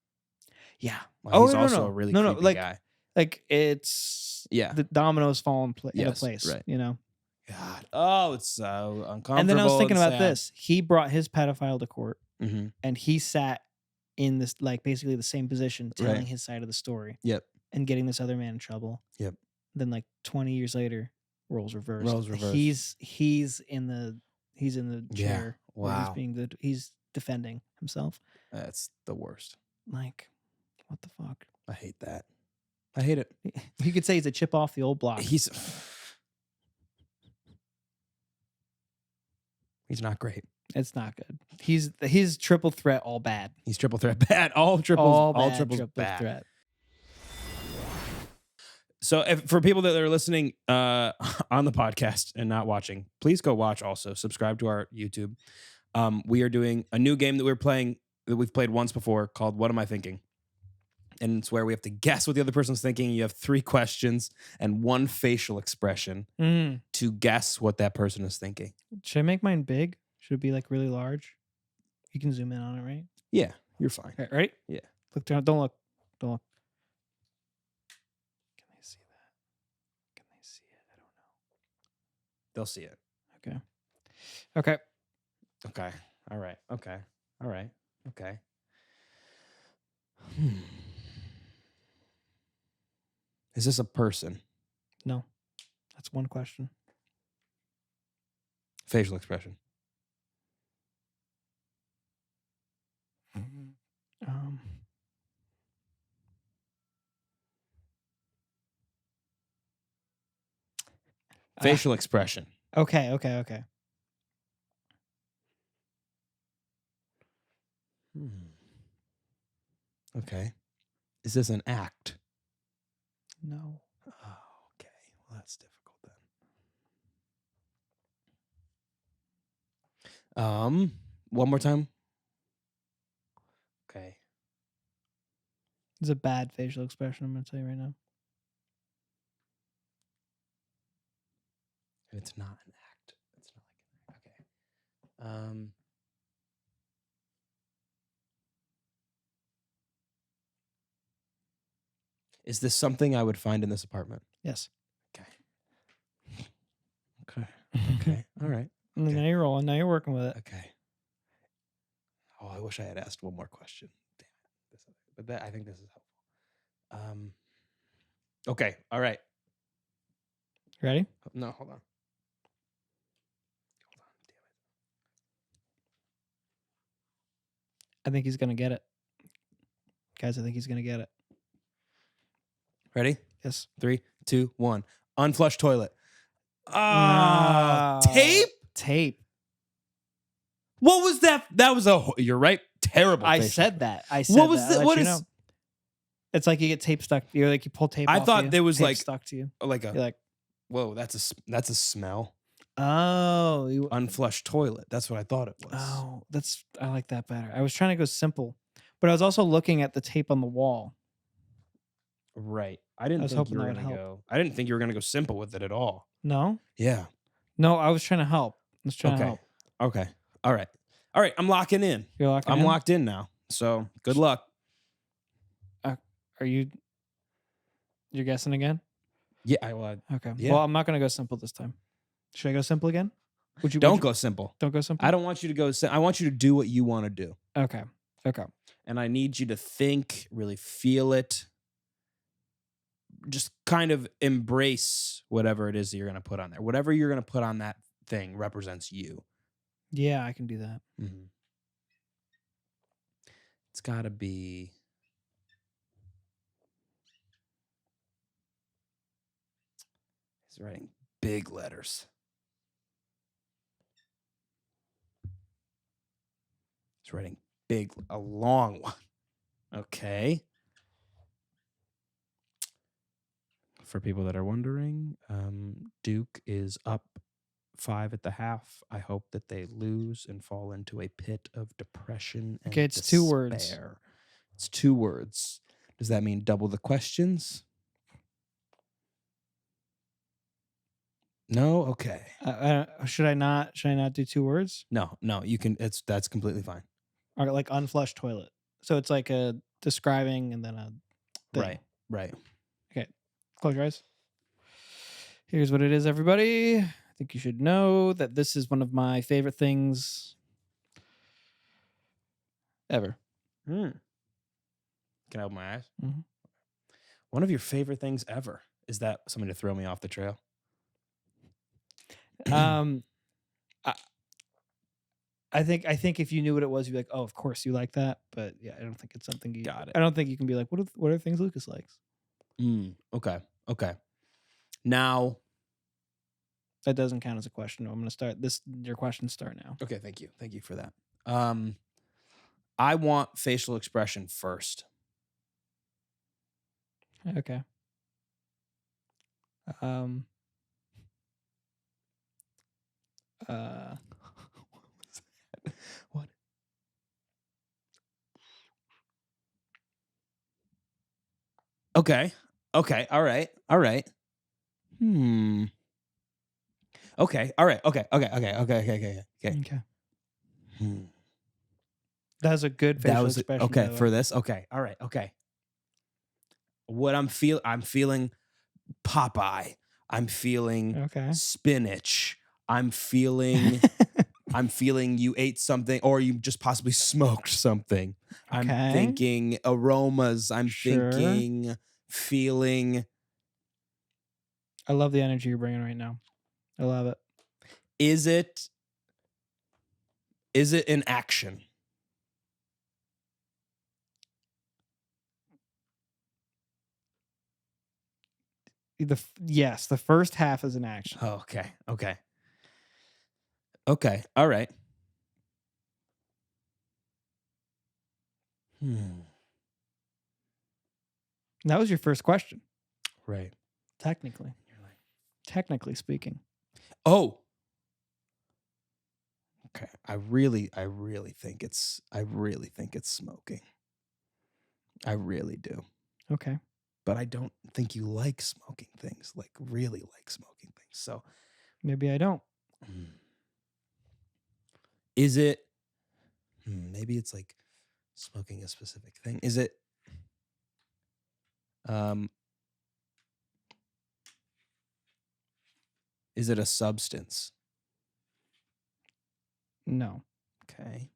Yeah. He's also a really creepy guy. Like it's the dominoes fall into place. Right. God. Oh, it's so uncomfortable. And then I was thinking about this. He brought his pedophile to court, mm-hmm. and he sat in this like basically the same position, telling his side of the story. Yep. And getting this other man in trouble. Yep. Then like 20 years later, roles reversed. He's in the chair. Wow. He's defending himself. That's the worst. Like, what the fuck? I hate that. I hate it. You could say he's a chip off the old block. He's not great. It's not good. He's triple threat, all bad. He's triple threat bad. All triples bad. Threat. So for people that are listening on the podcast and not watching, please go watch also. Subscribe to our YouTube. We are doing a new game that we've played once before called What Am I Thinking? And it's where we have to guess what the other person's thinking. You have 3 questions and 1 facial expression to guess what that person is thinking. Should I make mine big? Should it be like really large? You can zoom in on it, right? Yeah, you're fine. Right? Ready? Yeah. Look down. Don't look. Can they see that? Can they see it? I don't know. They'll see it. Okay. All right. Okay. Is this a person? No. That's 1 question. Facial expression. Facial expression. Okay. Okay. Is this an act? No. Oh, okay. Well, that's difficult then. One more time. It's a bad facial expression, I'm going to tell you right now. It's not an act. It's not like an okay. Is this something I would find in this apartment? Yes. Okay. Okay. Okay. All right. Okay. Now you're rolling. Now you're working with it. Okay. Oh, I wish I had asked one more question. Damn it. But I think this is helpful. Okay. All right. Ready? No, hold on. Damn it. I think he's going to get it. Guys, I think he's going to get it. Ready? Yes. 3, 2, 1. Unflushed toilet. No. Tape. What was that? That was you're right. Terrible. I facial said that. I said what was that. the, what is? Know. It's like you get tape stuck. You're like you pull tape. I off thought you, there was tape like stuck to you. Like a. You're like, whoa, that's a smell. Oh, Unflushed toilet. That's what I thought it was. Oh, I like that better. I was trying to go simple, but I was also looking at the tape on the wall. Right. I didn't think you were gonna go. I didn't think you were gonna go simple with it at all. No. Yeah. No, I was trying to help. I was trying to help. Okay. All right. All right. I'm locking in. You're locking in? I'm locked in now. So good luck. Are you? You're guessing again? Yeah. Okay. Yeah. Well, I'm not gonna go simple this time. Should I go simple again? Don't go simple. Don't go simple. I don't want you to go. I want you to do what you want to do. Okay. And I need you to think, really feel it. Just kind of embrace whatever it is that you're going to put on there. Whatever you're going to put on that thing represents you. Yeah, I can do that. Mm-hmm. It's got to be. He's writing big letters. He's writing a long one. Okay. For people that are wondering, Duke is up 5 at the half. I hope that they lose and fall into a pit of depression and it's despair. 2 words. It's 2 words. Does that mean double the questions? No? Okay. Should I not do 2 words? No, you can. That's completely fine. Or like unflushed toilet. So it's like a describing and then a thing. Right. Okay. Close your eyes. Here's what it is, everybody. I think you should know that this is one of my favorite things ever. Can I open my eyes? Mm-hmm. One of your favorite things ever. Is that something to throw me off the trail? I think if you knew what it was, you'd be like, oh, of course you like that. But yeah, I don't think it's something you got it. I don't think you can be like, what are things Lucas likes? Okay. Now that doesn't count as a question. I'm gonna start this. Your questions start now. Okay, thank you for that. I want facial expression first. Okay. What? Okay. All right. Okay. All right. Okay. That was a good facial expression. Okay for this. Okay. All right. Okay. What I'm feeling Popeye. I'm feeling spinach. I'm feeling you ate something or you just possibly smoked something. I'm thinking aromas. I'm thinking feeling. I love the energy you're bringing right now. I love it. Is it an action? Yes, the first half is an action. Oh, okay. All right. That was your first question. Right. Technically. Technically speaking. Oh. Okay. I really think it's smoking. I really do. Okay. But I don't think you like smoking things, like really like smoking things. So Maybe I don't. is it, maybe it's like smoking a specific thing. Is it, a substance? No. Okay.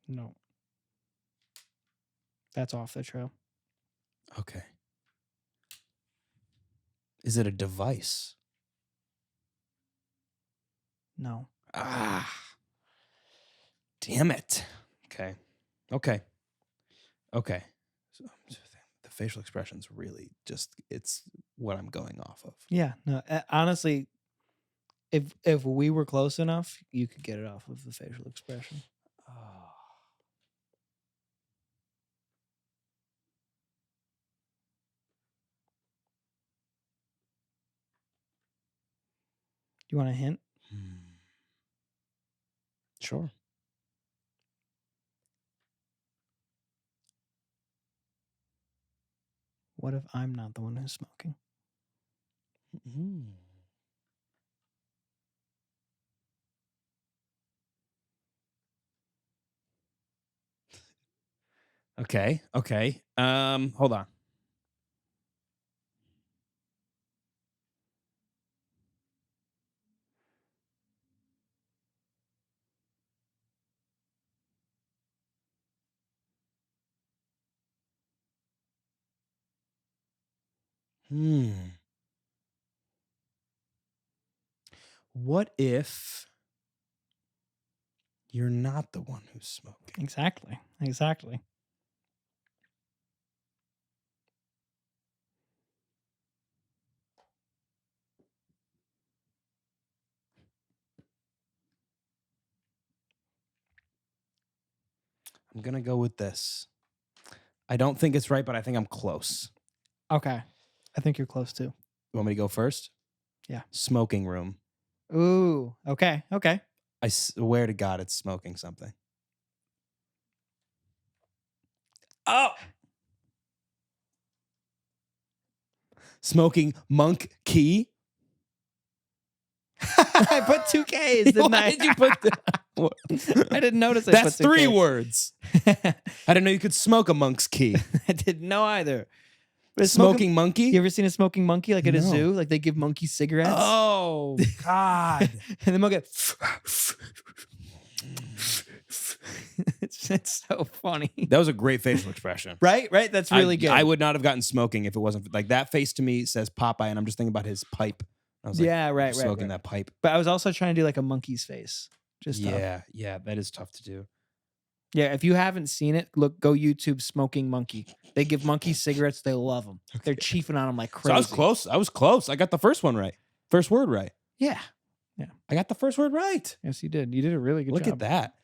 No. That's off the trail. Okay. Is it a device? No. Ah. Damn it. Okay. Okay. Okay. So the facial expression's really just, it's what I'm going off of. Yeah. No. Honestly, if we were close enough, you could get it off of the facial expression. Oh. Do you want a hint? Sure. What if I'm not the one who's smoking? Okay. Okay. Hold on. What if you're not the one who's smoking? Exactly. Exactly. I'm going to go with this. I don't think it's right, but I think I'm close. Okay. I think you're close too. You want me to go first? Yeah. Smoking room. Ooh. Okay. Okay. I swear to God, it's smoking something. Oh! Smoking monk key? I put 2 Ks, didn't Why I? did you put that? I didn't notice I That's put 2 3 Ks. words. I didn't know you could smoke a monk's key. I didn't know either. But Smoking monkey? You ever seen a smoking monkey like at a No. zoo? Like they give monkeys cigarettes? Oh, God. And the monkey it's so funny. That was a great facial expression. Right? Right? That's really good. I would not have gotten smoking if it wasn't like that face to me says Popeye, and I'm just thinking about his pipe. I was like, yeah, right, smoking right. that pipe. But I was also trying to do like a monkey's face. Just tough. Yeah, that is tough to do. Yeah, if you haven't seen it, go YouTube smoking monkey. They give monkeys cigarettes. They love them. They're chiefing on them like crazy. So I was close. I got the first one right. First word right. Yeah. I got the first word right. Yes, you did. You did a really good Look job. at that.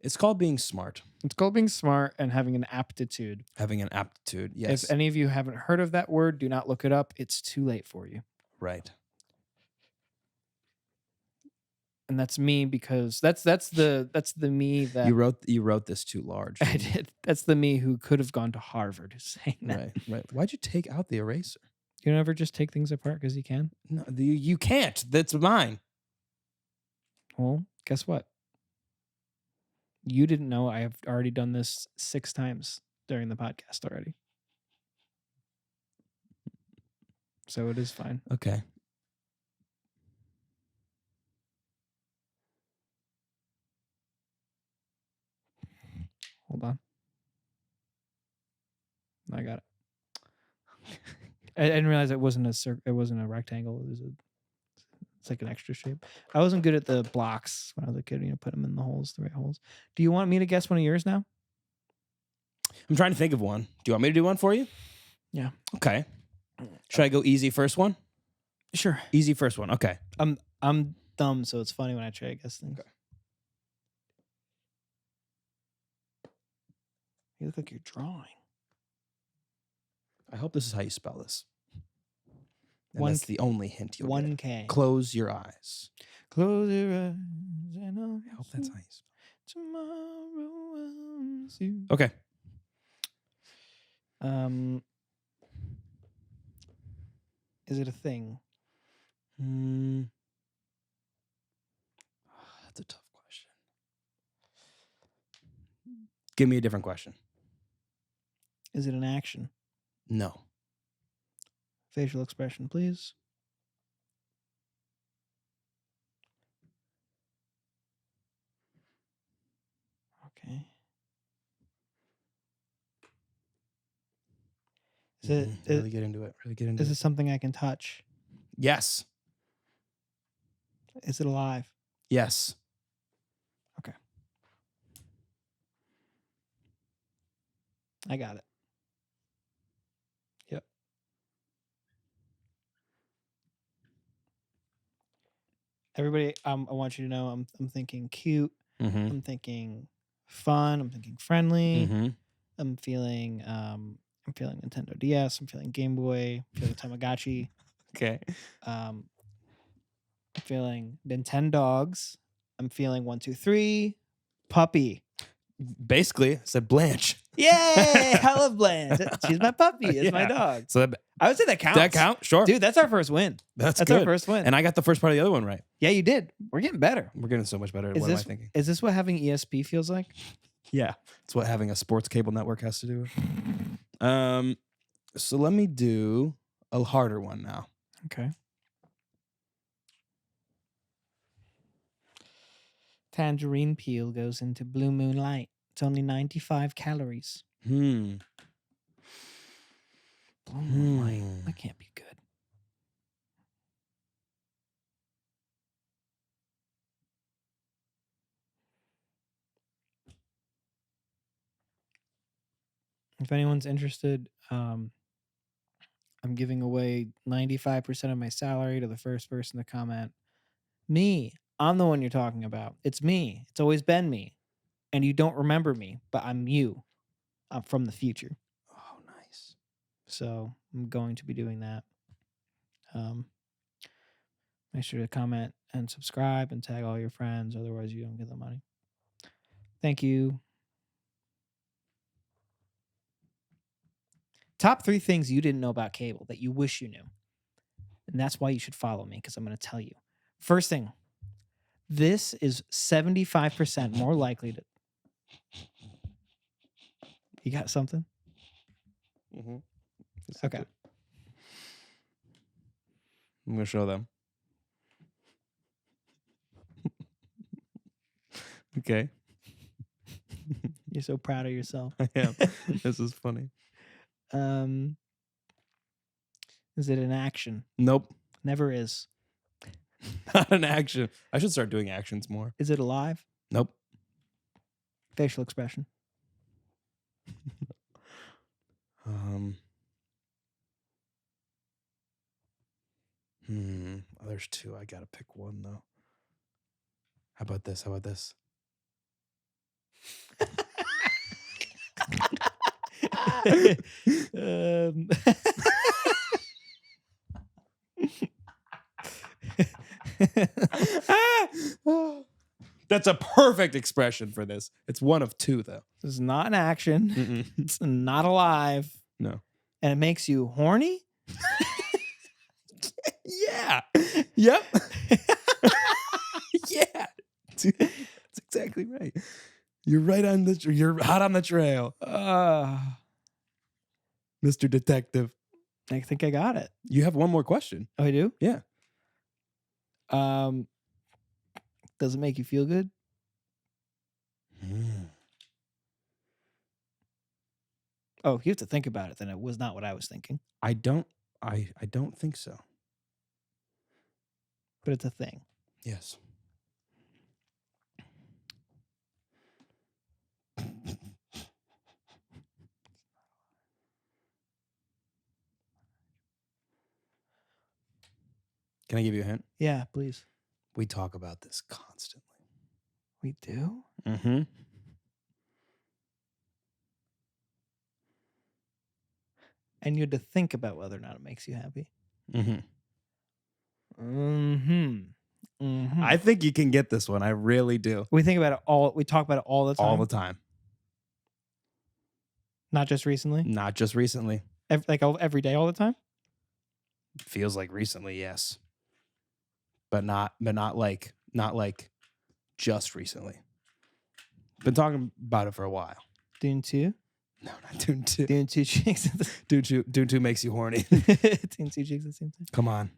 It's called being smart. It's called being smart and having an aptitude. Having an aptitude. Yes. If any of you haven't heard of that word, do not look it up. It's too late for you. Right. And that's me because that's the me that You wrote this too large. I did. That's the me who could have gone to Harvard saying that. Right. Why'd you take out the eraser? You never just take things apart because you can? No, you can't. That's mine. Well, guess what? You didn't know I have already done this 6 times during the podcast already. So it is fine. Okay. Hold on. I got it. I didn't realize it wasn't it wasn't a rectangle. It's like an extra shape. I wasn't good at the blocks when I was a kid. Put them in the right holes. Do you want me to guess one of yours now? I'm trying to think of one. Do you want me to do one for you? Yeah. Okay. Should I go easy first one? Sure. Easy first one. Okay. I'm dumb, so it's funny when I try to guess things. Okay. You look like you're drawing. I hope this is how you spell this. And that's the only hint you'll get. 1K. Close your eyes. Close your eyes. And I hope that's how you spell. Tomorrow I'll see you. Okay. Is it a thing? That's a tough question. Give me a different question. Is it an action? No. Facial expression, please. Okay. Really get into it. Really get into Is it. it something I can touch? Yes. Is it alive? Yes. Okay. I got it. Yep. Everybody, I want you to know I'm thinking cute. Mm-hmm. I'm thinking fun. I'm thinking friendly. Mm-hmm. I'm feeling Nintendo DS. I'm feeling Game Boy. I'm feeling Tamagotchi. Okay. I'm feeling Nintendogs. I'm feeling 1, 2, 3 puppy. Basically, I said Blanche. Yay! I love Blanche. She's my puppy. It's my dog. So I would say that counts. that count? Sure. Dude, that's our first win. That's our good. first win. And I got the first part of the other one right. Yeah, you did. We're getting better. We're getting so much better. What am I thinking? Is this what having ESP feels like? Yeah. It's what having a sports cable network has to do with. So let me do a harder one now. Okay. Tangerine peel goes into blue moonlight. It's only 95 calories. Blue moonlight. That can't be good. If anyone's interested, I'm giving away 95% of my salary to the first person to comment. Me. I'm the one you're talking about. It's me. It's always been me. And you don't remember me, but I'm you. I'm from the future. Oh, nice. So I'm going to be doing that. Make sure to comment and subscribe and tag all your friends. Otherwise, you don't get the money. Thank you. Top 3 things you didn't know about cable that you wish you knew. And that's why you should follow me, because I'm going to tell you. First thing, this is 75% more likely to... You got something? Mm-hmm. Okay. I'm going to show them. Okay. You're so proud of yourself. I am. This is funny. Is it an action? Nope. Never is. Not an action. I should start doing actions more. Is it alive? Nope. Facial expression. There's 2. I gotta pick one though. How about this? That's a perfect expression for this. It's one of 2 though. This is not an action. It's not alive. No. And it makes you horny? Yeah. Yep. Yeah. That's exactly right. You're right on the. You're hot on the trail, Mr. Detective. I think I got it. You have one more question. Oh, I do? Yeah. Does it make you feel good? Oh, you have to think about it. Then it was not what I was thinking. I don't think so. But it's a thing. Yes. Can I give you a hint? Yeah, please. We talk about this constantly. We do? Mm-hmm. And you had to think about whether or not it makes you happy. Mm-hmm. Mm-hmm. I think you can get this one. I really do. We think about it all. We talk about it all the time. All the time. Not just recently? Not just recently. Every day, all the time? Feels like recently, yes. But not like just recently. Been talking about it for a while. Dune 2? No, not Dune 2. Dune 2 chicks. Dune 2 makes you horny. Dune 2 chicks at the same time. Come on.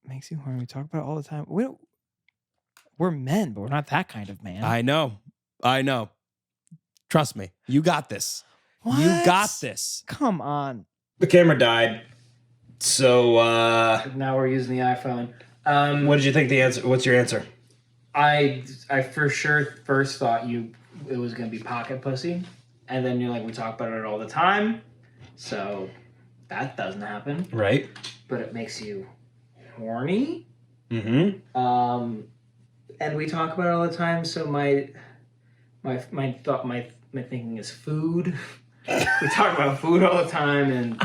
Makes you horny. We talk about it all the time. We're men, but we're not that kind of man. I know. Trust me. You got this. What? You got this. Come on. The camera died. So, Now we're using the iPhone. what did you think the answer? What's your answer? I for sure first thought it was gonna be pocket pussy, and then you're like, we talk about it all the time, so that doesn't happen. Right. But it makes you horny. Mm-hmm. And we talk about it all the time, so my thinking is food. We talk about food all the time, and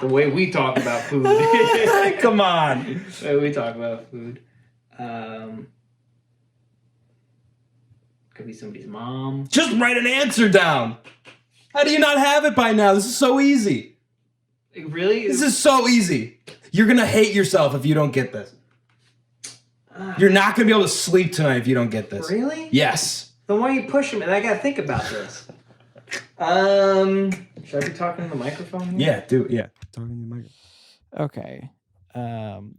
the way we talk about food. Come on. The way we talk about food. Could be somebody's mom. Just write an answer down. How do you not have it by now? This is so easy. Really? This is so easy. You're going to hate yourself if you don't get this. You're not going to be able to sleep tonight if you don't get this. Really? Yes. Then why are you pushing me? I gotta think about this. Should I be talking to the microphone here? Yeah, do yeah. Talking to the microphone. Okay.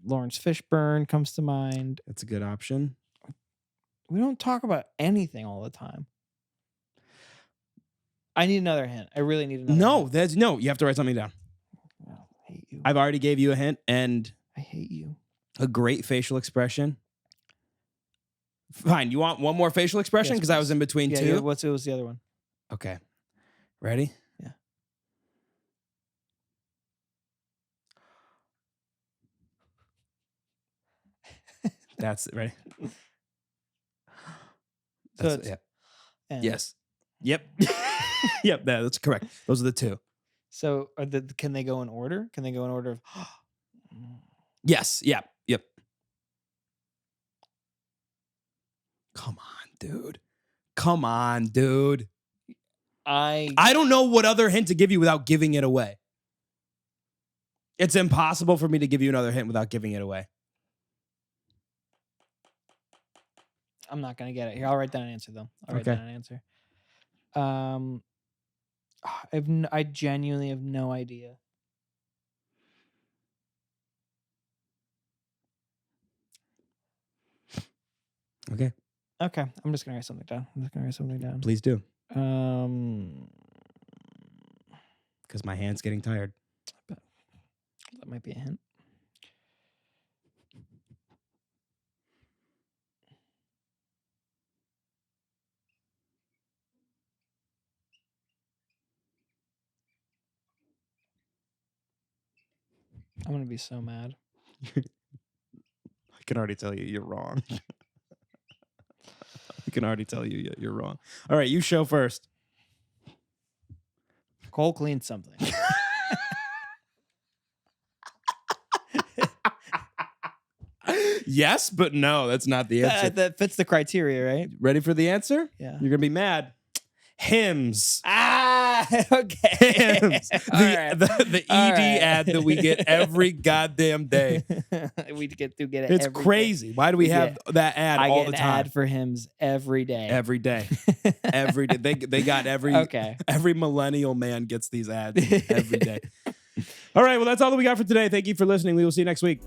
Lawrence Fishburne comes to mind. That's a good option. We don't talk about anything all the time. I need another hint. I really need another hint. No. You have to write something down. I hate you. I've already gave you a hint and I hate you. a great facial expression. Fine. You want one more facial expression? Yes, Because I was in between two. Yeah, what was the other one? Okay. Ready? Yeah. That's it. Ready? So That's it's, it. and Yes. Yep. Yep. That's correct. Those are the two. So can they go in order? Can they go in order of? Yes. Yep. Yep. Come on, dude. I don't know what other hint to give you without giving it away. It's impossible for me to give you another hint without giving it away. I'm not gonna get it. Here, I'll write down an answer though. I'll write Okay. down an answer. I genuinely have no idea. Okay. Okay, I'm just gonna write something down. Please do. Um, Because my hand's getting tired. that might be a hint. I'm gonna be so mad. I can already tell you're wrong. I can already tell you're wrong. All right, you show first. Cole cleaned something. Yes, but no, that's not the answer. That fits the criteria, right? Ready for the answer? Yeah. You're going to be mad. Hymns. Okay. Hymns. The ED right. ad that we get every goddamn day. We get it. It's every crazy. Why do we have that ad I all get the an time? ad for hymns every day. Every day. Every day. They got every millennial man gets these ads every day. All right, well, that's all that we got for today. Thank you for listening. We will see you next week.